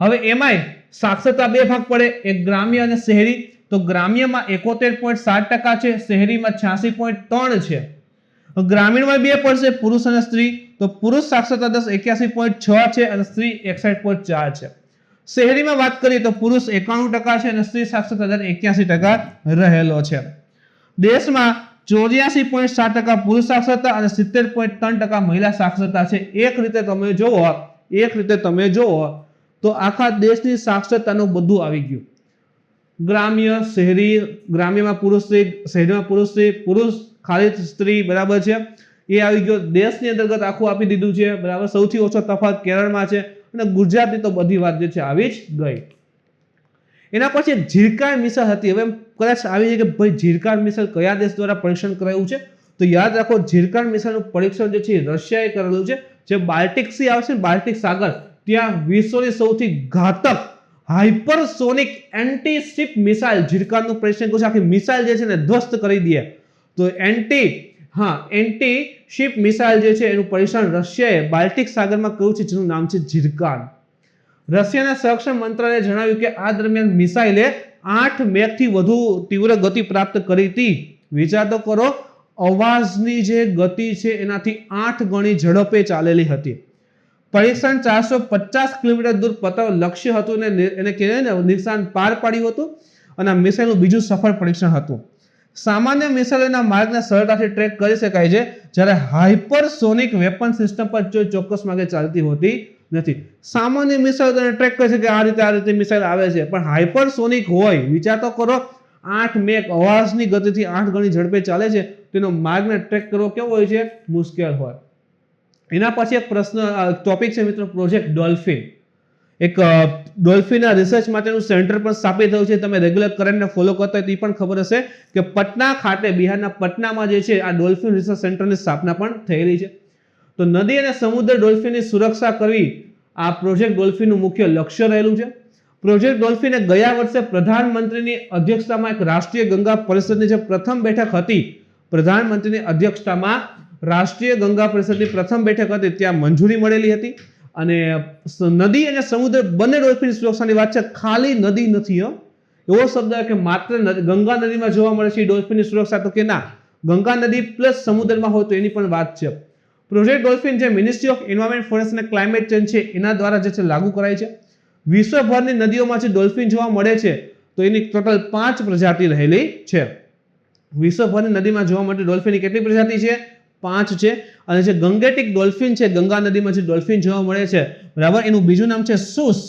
હવે એમાંય સાક્ષરતા બે ભાગ પડે, એક ગ્રામ્ય અને શહેરી. તો ગ્રામ્યમાં 71.7% છે, શહેરીમાં 86.3% છે. ગ્રામીણમાં બે પડશે, પુરુષ અને સ્ત્રી. તો પુરુષ સાક્ષરતા દર 81.6 છે અને સ્ત્રી 61.4 છે. શહેરીમાં વાત કરીએ તો પુરુષ 91% છે અને સ્ત્રી સાક્ષરતા દર 81% રહેલો છે. દેશમાં 84.7% પુરુષ સાક્ષરતા અને 70.3% મહિલા સાક્ષરતા છે. એક રીતે તમે જોવો તો આખા દેશની સાક્ષરતાનું બધું આવી ગયું. ગ્રામ્ય, શહેરી, ગ્રામ્યમાં પુરુષ સ્ત્રી, શહેરીમાં પુરુષ સ્ત્રી, પુરુષ ખાલી સ્ત્રી, બરાબર છે, એ આવી ગયો. દેશની અંતર્ગત આખું આપી દીધું છે, બરાબર. સૌથી ઓછો તફાવત કેરળમાં છે, અને ગુજરાતની તો બધી વાત જે છે આવી જ ગઈ. એના પછી એક ઝીરકાર મિસાઇલ હતી. હવે કદાચ આવી છે કે ભાઈ ઝીરકાર મિસાઇલ કયા દેશ દ્વારા પરીક્ષણ કરાયું છે, તો યાદ રાખો ઝીરકાર મિસાઇલનું પરીક્ષણ જે છે એ રશિયાએ કરેલું છે. જે બાલ્ટિક સી આવે છે ને, બાલ્ટિક સાગર, ત્યાં વિશ્વની સૌથી ઘાતક હાઇપરસોનિક એન્ટી શિપ મિસાઇલ ઝીરકારનું પરીક્ષણ કર્યું છે. આખી મિસાઇલ જે છે ને ધ્વસ્ત કરી દે. તો એન્ટી શિપ મિસાઇલ જે છે એનું પરીક્ષણ રશિયાએ બાલ્ટિક સાગરમાં કર્યું છે, જેનું નામ છે ઝીરકાર. રશિયાના સંરક્ષણ મંત્રાલયે જણાવ્યું કે આ દરમિયાન મિસાઇલે 8 મેકથી વધુ તીવ્ર ગતિ પ્રાપ્ત કરી હતી. વિચાર તો કરો, અવાજની જે ગતિ છે એનાથી 8 ગણી ઝડપે ચાલેલી હતી. પરીક્ષણ 450 કિલોમીટર દૂર પતાવ લક્ષ્ય હતું અને એને કહેવાય ને નિશાન પાર પાડ્યું હતું. અને આ મિસાઇલનું બીજું સફળ પરીક્ષણ હતું. સામાન્ય મિસાઇલોના માર્ગને સરળતાથી ટ્રેક કરી શકાય છે, જ્યારે હાઇપરસોનિક વેપન સિસ્ટમ પર ચોક્કસ માર્ગે ચાલતી હોતી નથી. સામાન્ય મિસાઇલ તેને ટ્રેક કરી શકે, આ રીતે મિસાઇલ આવે છે, પણ હાઇપરસોનિક હોય, વિચાર તો કરો, 8 મેક અવાજની ગતિથી 8 ગણી ઝડપે ચાલે છે, તેનો માર્ગને ટ્રેક કરવો કેવો હોય છે? મુશ્કેલ હોય. એના પછી એક ટોપિક છે મિત્રો, પ્રોજેક્ટ ડોલ્ફિન. એક ડોલ્ફિનના રિસર્ચ માટેનું સેન્ટર પણ સ્થાપિત થયું છે. તમે રેગ્યુલર કરંટને ફોલો કરતા હોય તો એ પણ ખબર હશે કે પટના ખાતે, બિહારના પટનામાં જે છે આ ડોલ્ફિન રિસર્ચ સેન્ટરની સ્થાપના પણ થયેલી છે. તો નદી અને સમુદ્ર ડોલ્ફિનની સુરક્ષા કરવી આ પ્રોજેક્ટ ડોલ્ફિનનું મુખ્ય લક્ષ્ય રહેલું છે. પ્રોજેક્ટ ડોલ્ફિને ગયા વર્ષે પ્રધાનમંત્રીની અધ્યક્ષતામાં એક રાષ્ટ્રીય ગંગા પરિષદની જે પ્રથમ બેઠક હતી, પ્રધાનમંત્રીની અધ્યક્ષતામાં રાષ્ટ્રીય ગંગા પરિષદની પ્રથમ બેઠક હતી, ત્યાં મંજૂરી મળેલી હતી. અને નદી અને સમુદ્ર બંને ડોલ્ફિન સુરક્ષાની વાત છે, ખાલી નદી નથી. એવો શબ્દ કે માત્ર ગંગા નદીમાં જોવા મળે છે ડોલ્ફિનની સુરક્ષા, તો કે ના, ગંગા નદી પ્લસ સમુદ્રમાં હોય તો એની પણ વાત છે. પ્રોજેક્ટ ડોલ્ફિન જે મિનિસ્ટ્રી ઓફ એન્વાયરમેન્ટ, ફોરેસ્ટ અને ક્લાઇમેટ ચેન્જ છે એના દ્વારા જે છે લાગુ કરાય છે. વિશ્વભરની નદીઓમાં જે ડોલ્ફિન જોવા મળે છે તો એની ટોટલ 5 પ્રજાતિ રહેલી છે. વિશ્વભરની નદીમાં જોવા મળતી ડોલ્ફિનની કેટલી પ્રજાતિ છે? 5 છે. અને જે ગંગેટિક ડોલ્ફિન છે, ગંગા નદીમાં જે ડોલ્ફિન જોવા મળે છે, બરાબર, એનું બીજું નામ છે સુસ.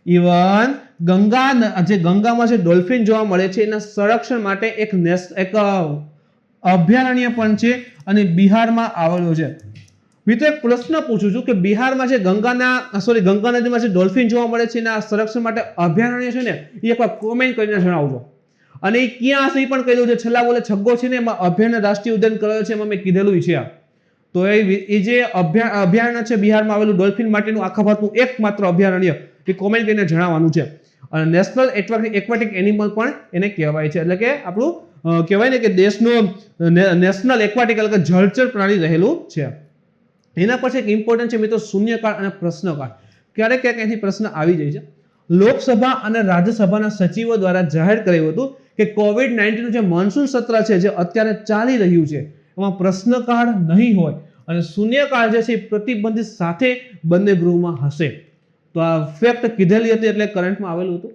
ઇવન ગંગામાં જે ડોલ્ફિન જોવા મળે છે એના સંરક્ષણ માટે એક અભયારણ્ય પણ છે અને બિહારમાં આવેલું છે. મિત્રો એક પ્રશ્ન પૂછું છું કે બિહારમાં જે ગંગા નદીમાં જે ડોલ્ફિન જોવા મળે છે એના સંરક્ષણ માટે અભયારણ્ય છે ને, એ એકવાર કોમેન્ટ કરીને જણાવજો. અને એ ક્યાં હશે એ પણ કહી દઉં છે. છેલ્લા બોલે છગ્ગો છે ને, એમાં અભયારણ્ય રાષ્ટ્રીય ઉદ્યાન કરેલો છે, એમાં મેં કીધેલું છે. તો એ જે અભયારણ્ય છે બિહારમાં આવેલું ડોલ્ફિન માટેનું આખા ભારતનું એકમાત્ર અભયારણ્ય, એ કોમેન્ટ કરીને જણાવવાનું છે. અને નેશનલ એક્વાટિક એનિમલ પણ એને કહેવાય છે. એટલે કે આપણું કહેવાય ને કે દેશનું નેશનલ એક્વાટિક એટલે કે જળચર પ્રાણી રહેલું છે. એના પછી એક ઇમ્પોર્ટન્ટ છે મિત્રો, શૂન્યકાળ અને પ્રશ્નકાળ. ક્યારેક અહીંથી પ્રશ્ન આવી જાય છે. લોકસભા અને રાજ્યસભાના સચિવો દ્વારા જાહેર કર્યું હતું કે કોવિડ-19 નું જે મોન્સૂન સત્ર છે જે અત્યારે ચાલી રહ્યું છે એમાં પ્રશ્નકાળ નહીં હોય અને શૂન્યકાળ જે છે એ પ્રતિબંધિત સાથે બંને ગૃહમાં હશે. તો આ ફેક્ટ કીધેલી હતી એટલે કરંટમાં આવેલું હતું.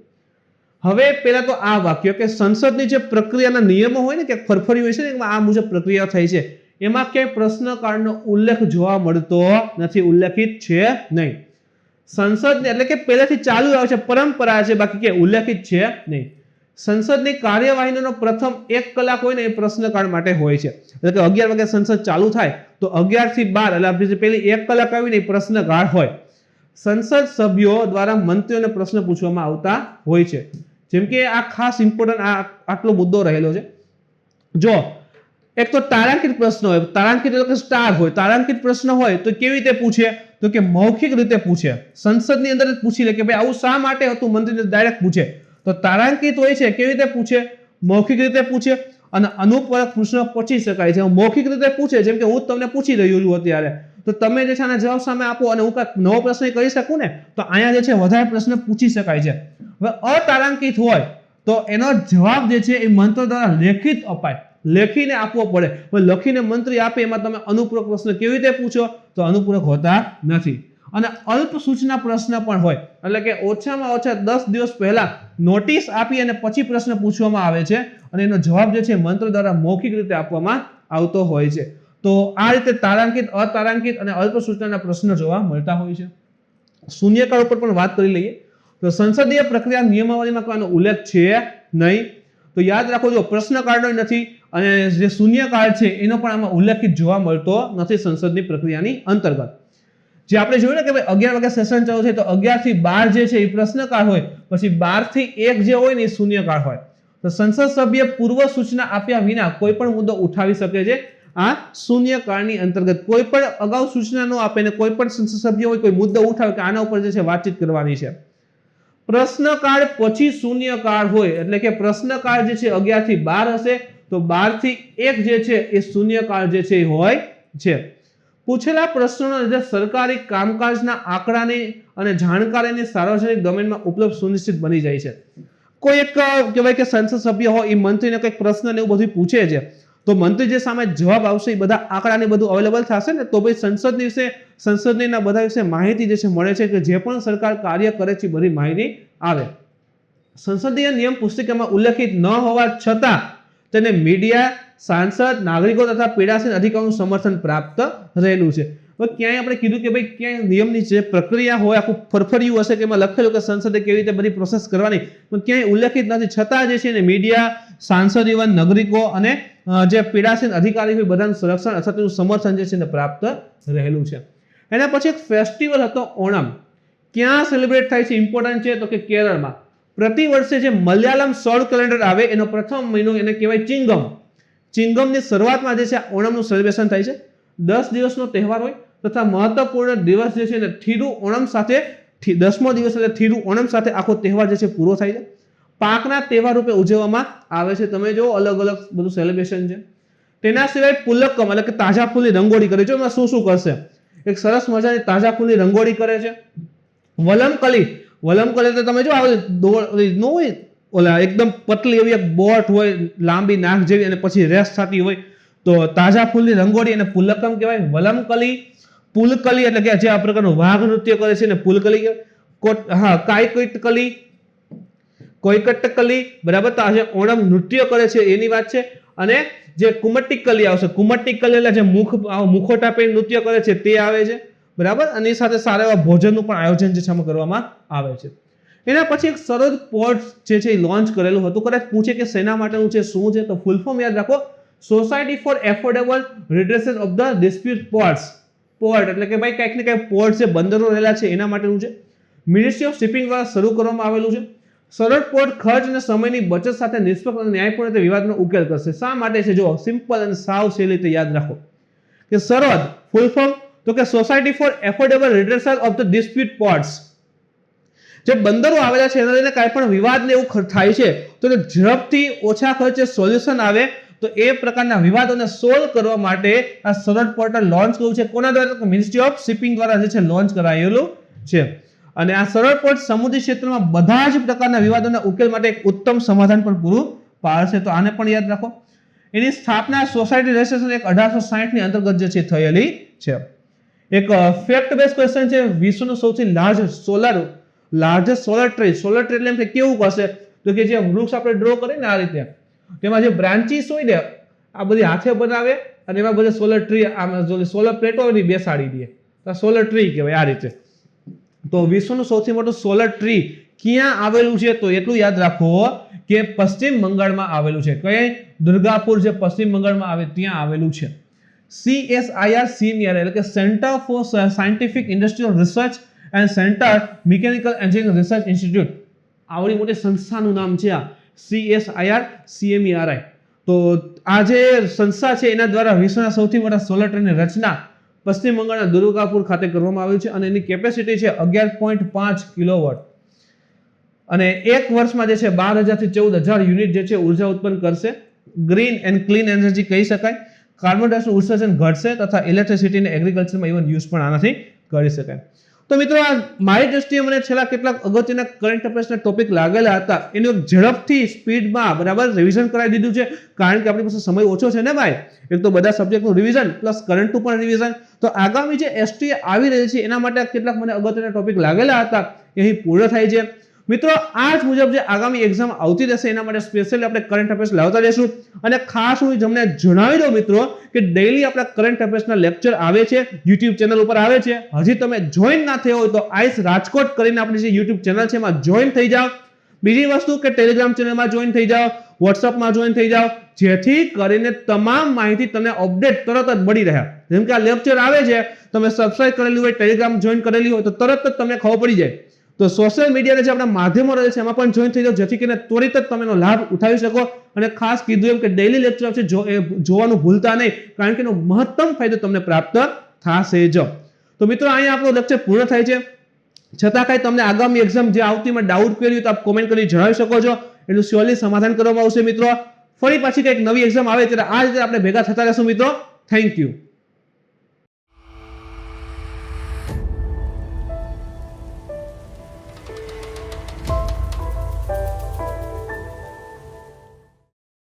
હવે પહેલા તો આ વાક્ય કે સંસદની જે પ્રક્રિયાના નિયમો હોય ને કે ફરફરી હોય છે ને, આ મુજબ પ્રક્રિયા થઈ છે, એમાં ક્યાંય પ્રશ્નકાળનો ઉલ્લેખ જોવા મળતો નથી, ઉલ્લેખિત છે નહીં. સંસદ એટલે કે પહેલેથી ચાલુ આવે છે, પરંપરા છે, બાકી કે ઉલ્લેખિત છે નહીં. સંસદની કાર્યવાહીનો પ્રથમ 1 કલાક હોય ને એ પ્રશ્નકાળ માટે હોય છે. એટલે કે 11 વાગે સંસદ ચાલુ થાય તો 11 થી 12 એટલે પેલી 1 કલાક આવીને પ્રશ્નકાળ હોય. સંસદ સભ્યો દ્વારા મંત્રીઓને પ્રશ્ન પૂછવામાં આવતા હોય છે. જેમ કે આ ખાસ ઇમ્પોર્ટન્ટ આટલો મુદ્દો રહેલો છે. જો એક તો તારાંકિત પ્રશ્ન હોય, તારાંકિત એટલે કે સ્ટાર હોય, તારાંકિત પ્રશ્ન હોય તો કેવી રીતે પૂછે? તો કે મૌખિક રીતે પૂછે, સંસદની અંદર જ પૂછી લે કે ભાઈ આવું શા માટે હતું, મંત્રીને ડાયરેક્ટ પૂછે. તો તારાંકિત હોય છે, કેવી રીતે પૂછે? મૌખિક રીતે પૂછે. અને અનુપૂરક પ્રશ્ન પૂછી શકાય છે. મૌખિક રીતે પૂછે, જેમ કે હું તમને પૂછી રહ્યો છું અત્યારે, તો તમે જે છે આના જવાબ સામે આપો અને હું કાંઈક નવો પ્રશ્ન કરી શકું ને, તો અહીંયા જે છે વધારે પ્રશ્ન પૂછી શકાય છે. હવે અતારાંકિત હોય તો એનો જવાબ જે છે એ મંત્ર દ્વારા લેખિત અપાય, લખીને આપવો પડે. લખીને મંત્રી આપે એમાં તમે અનુપૂરક પ્રશ્ન કેવી રીતે પૂછો? તો અનુપૂરક હોતા નથી. અને અલ્પ સૂચના પ્રશ્ન પણ હોય, એટલે કે ઓછામાં ઓછા 10 દિવસ પહેલા નોટિસ આપી અને પછી પ્રશ્ન પૂછવામાં આવે છે અને એનો જવાબ જે છે મંત્ર દ્વારા મૌખિક રીતે આપવામાં આવતો હોય છે. તો આ રીતે તારાંકિત, અતારાંકિત અને અલ્પ સૂચનાના પ્રશ્ન જોવા મળતા હોય છે. શૂન્યકાળ ઉપર પણ વાત કરી લઈએ તો સંસદીય પ્રક્રિયા નિયમાવલીમાં કોઈનો ઉલ્લેખ છે નહીં. તો યાદ રાખો, જો પ્રશ્નકાળનો નથી અને જે શૂન્યકાળ છે એનો પણ આમાં ઉલ્લેખિત જોવા મળતો નથી સંસદની પ્રક્રિયાની અંતર્ગત. જે આપણે જોયું ને કે ભાઈ 11 વાગે સેશન ચાલુ થાય તો 11 થી 12 જે છે એ પ્રશ્નકાળ હોય, પછી 12 થી 1 જે હોય ને એ શૂન્યકાળ હોય. તો સંસદ સભ્ય પૂર્વ સૂચના આપ્યા વિના કોઈ પણ મુદ્દો ઉઠાવી શકે છે આ શૂન્યકાળની અંતર્ગત. કોઈ પણ અગાઉ સૂચના ન આપે ને કોઈ પણ સંસદ સભ્ય હોય કોઈ મુદ્દો ઉઠાવે કે આના ઉપર જે છે વાતચીત કરવાની છે. પ્રશ્નકાળ પછી શૂન્યકાળ હોય એટલે કે પ્રશ્નકાળ જે છે 11 થી 12 હશે, તો 12 થી 1 જે છે એ શૂન્યકાળ જે છે એ હોય છે. પૂછેલા પ્રશ્નોના લીધે સરકારી કામકાજના આંકડાની અને જાણકારીની સાર્વજનિક ડોમેનમાં ઉપલબ્ધ સુનિશ્ચિત બની જાય છે. કોઈ એક કહેવાય કે સંસદ સભ્ય હોય એ મંત્રીને કંઈક પ્રશ્ન ને એવું બધું પૂછે છે, તો મંત્રી જે સામે જવાબ આવશે એ બધા આંકડાને બધું અવેલેબલ થશે ને, તો ભાઈ સંસદની બધા વિશે માહિતી જે છે મળે છે કે જે પણ સરકાર કાર્ય કરે છે બધી માહિતી આવે. સંસદીય નિયમ પુસ્તિકામાં ઉલ્લેખિત ન હોવા છતાં તેને મીડિયા, સાંસદ, નાગરિકો તથા પીડાસીન અધિકારીઓનું સમર્થન પ્રાપ્ત રહેલું છે. હવે ક્યાંય આપણે કીધું કે ભાઈ ક્યાંય નિયમની જે પ્રક્રિયા હોય આખું ફરફરિયું હશે કે એમાં લખેલું કે સંસદે કેવી રીતે બધી પ્રોસેસ કરવાની, પણ ક્યાંય ઉલ્લેખિત નથી. છતાં જે છે ને મીડિયા, સાંસદ, ઇવન નાગરિકો અને જે પીડાસીન અધિકારી હોય બધાનું સંરક્ષણ અથવા તેનું સમર્થન જે છે ને પ્રાપ્ત રહેલું છે. એના પછી એક ફેસ્ટિવલ હતો ઓણમ. ક્યાં સેલિબ્રેટ થાય છે ઇમ્પોર્ટન્ટ છે તો કે કેરળમાં. પ્રતિ વર્ષે જે મલયાલમ સૌર કેલેન્ડર આવે એનો પ્રથમ મહિનો એને કહેવાય ચિંગમ. ચિંગમની શરૂઆતમાં જે છે ઓણમનું સેલિબ્રેશન થાય છે. 10 દિવસનો તહેવાર હોય તથા મહત્વપૂર્ણ દિવસ જે છે ને થીરુ ઓણમ સાથે 10મો દિવસ એટલે થીરુ ઓણમ સાથે આખો તહેવાર જે છે પૂરો થાય છે. પાકના તહેવાર રૂપે ઉજવવામાં આવે છે. તમે જો અલગ અલગ બધું સેલિબ્રેશન છે. તેના સિવાય પુલક્કમ એટલે કે તાજા ફૂલની રંગોળી કરે છે. એમાં શું શું કરશે? એક સરસ મજાની તાજા ફૂલની રંગોળી કરે છે. વલમકલી એટલે તમે જો નો હોય ઓલા એકદમ પતલી એવી એક બોટ હોય લાંબી નાક જેવી અને પછી રેસ થતી હોય, તો તાજા ફૂલની રંગોળી અને પુલક્કમ કહેવાય. વલમકલી, પુલકલી એટલે કે જે આ પ્રકારનું વાઘ નૃત્ય કરે છે ને પુલકલી કહેવાય. કોઈકટ્ટકલી બરાબર, તો આજે ઓણમ નૃત્ય કરે છે એની વાત છે. અને જે કુમટ્ટીકલી આવશે, કુમટ્ટીકલી એટલે જે મુખોટા પહેરી નૃત્ય કરે છે તે આવે છે બરાબર. અને એ સાથે સારા એવા ભોજનનું પણ આયોજન જે છે કરવામાં આવે છે. એના પછી એક સરળ પોર્ટ જે છે એ લોન્ચ કરેલું હતું. કદાચ પૂછે કે શેના માટેનું છે, શું છે, તો ફૂલ ફોર્મ યાદ રાખો, society for affordable redressal of the dispute ports. Port એટલે કે ભાઈ કંઈક ને કંઈક પોર્ટ છે, બંદરો રહેલા છે એના માટેનું છે. મિનિસ્ટ્રી ઓફ શિપિંગ દ્વારા શરૂ કરવામાં આવેલું છે. સરળ પોર્ટ ખર્ચ અને સમયની બચત સાથે નિષ્પક્ષ અને ન્યાયપૂર્ણ રીતે વિવાદનો ઉકેલ કરશે. શા માટે છે? જો સિમ્પલ અને સાવ સહેલી રીતે યાદ રાખો કે સરહદ ફૂલ ફોર્મ તો કે society for affordable redressal of the dispute ports. જે બંદરો આવેલા છે એના લઈને કાંઈ પણ વિવાદ ને એવું થાય છે તો ઝડપથી ઓછા ખર્ચે સોલ્યુશન આવે, તો એ પ્રકારના વિવાદોને સોલ્વ કરવા માટે આ સરળ પોર્ટલ લોન્ચ કર્યું છે. કોના દ્વારા? મિનિસ્ટ્રી ઓફ શિપિંગ દ્વારા જે છે લોન્ચ કરાયેલું છે. અને આ સરળ પોર્ટ સમુદ્રી ક્ષેત્રમાં બધા જ પ્રકારના વિવાદોના ઉકેલ માટે એક ઉત્તમ સમાધાન પણ પૂરું પાડશે. તો આને પણ યાદ રાખો. એની સ્થાપના સોસાયટી રજિસ્ટ્રેશન એક 1860 ની અંતર્ગત જે છે થયેલી છે. એક ફેક્ટ બેઝ ક્વેશ્ચન છે. વિશ્વનું સૌથી largest solar tree. Solar tree એટલે એમ કે કેવું હશે તો કે જે વૃક્ષ આપણે ડ્રો કરીએ ને આ રીતે, તેમાં જે બ્રાન્ચીસ હોય ને આ બધી હાથે બનાવે અને એમાં બધા સોલર ટ્રી સોલર પ્લેટો હોય બેસાડી દે, તો સોલર ટ્રી કહેવાય આ રીતે. તો વિશ્વનું સૌથી મોટું સોલર ટ્રી ક્યાં આવેલું છે? તો એટલું યાદ રાખો કે પશ્ચિમ બંગાળમાં આવેલું છે. કઈ? દુર્ગાપુર જે પશ્ચિમ બંગાળમાં આવે ત્યાં આવેલું છે. CSIR એટલે કે centre for scientific industrial research and centre mechanical engineering research institute. આવડી મોટી સંસ્થાનું નામ છે આ CSIR. તો આ જે સંસ્થા છે એના દ્વારા વિશ્વના સૌથી મોટા સોલર ટ્રીની રચના પશ્ચિમ બંગાળના દુર્ગાપુર ખાતે કરવામાં આવ્યું છે અને એની કેપેસિટી છે 11.5 કિલોવોટ અને એક વર્ષમાં જે છે 12,000 થી 14,000 યુનિટ જે છે ઉર્જા ઉત્પન્ન કરશે. ગ્રીન એન્ડ ક્લીન એનર્જી કહી શકાય. કાર્બન ડાયોક્સાઇડનું ઉત્સર્જન ઘટશે તથા ઇલેક્ટ્રિસિટી અને એગ્રીકલ્ચરમાં ઇવન યુઝ પણ આનાથી કરી શકાય. તો મિત્રો આ મારી દ્રષ્ટિએ મને છેલ્લા કેટલાક અગત્યના કરંટ અફેર્સના ટોપિક લાગેલા હતા એનું ઝડપથી સ્પીડમાં બરાબર રિવિઝન કરાવી દીધું છે, કારણ કે આપણી પાસે સમય ઓછો છે ને ભાઈ. એક તો બધા સબ્જેક્ટનું રિવિઝન પ્લસ કરંટનું પણ રિવિઝન. તો આગામી જે એસટી આવી રહી છે એના માટે કેટલાક મને અગત્યના ટોપિક લાગેલા હતા એ અહીં પૂર્ણ થાય છે. મિત્રો આ જ મુજબ જે આગામી એક્ઝામ આવતી રહેશે એના માટે સ્પેશિયલી આપણે કરંટ અફેર્સ લાવતા રહેશું. અને ખાસ હું તમને જણાવી દઉં મિત્રો કે ડેઈલી આપણા કરંટ અફેર્સના લેક્ચર આવે છે, YouTube ચેનલ ઉપર આવે છે. હજી તમે જોઈન ના થયો હોય તો આઈસ રાજકોટ કરીને આપણી જે YouTube ચેનલ છે એમાં જોઈન થઈ જાઓ. બીજી વસ્તુ કે ટેલિગ્રામ ચેનલમાં જોઈન થઈ જાઓ, WhatsAppમાં જોઈન થઈ જાઓ, જેથી કરીને તમામ માહિતી તમને અપડેટ તરત જ મળી રહે. જેમ કે આ લેક્ચર આવે છે, તમે સબસ્ક્રાઇબ કરેલી હોય, ટેલિગ્રામ જોઈન કરેલી હોય તો તરત જ તમને ખબર પડી જાય. તો સોશિયલ મીડિયાના જે આપણા માધ્યમો રહે છે એમાં પણ જોઈન થઈ જાઓ, જેથી કરીને ત્વરિત જ તમે એનો લાભ ઉઠાવી શકો. અને ખાસ કીધું એમ કે ડેઈલી લેક્ચર છે જોવાનું ભૂલતા નહીં, કારણ કે એનો મહત્તમ ફાયદો તમને પ્રાપ્ત થશે જ. તો મિત્રો અહીંયા આપણો લેક્ચર પૂર્ણ થાય છે. છતાં કાંઈ તમને આગામી એક્ઝામ જે આવતીમાં ડાઉટ ક્વેરી હોય તો આપ કોમેન્ટ કરી જણાવી શકો છો, એટલું શ્યોરલી સમાધાન કરવામાં આવશે. મિત્રો ફરી પાછી કંઈક નવી એક્ઝામ આવે ત્યારે આ રીતે આપણે ભેગા થતા રહેશું મિત્રો. Thank you.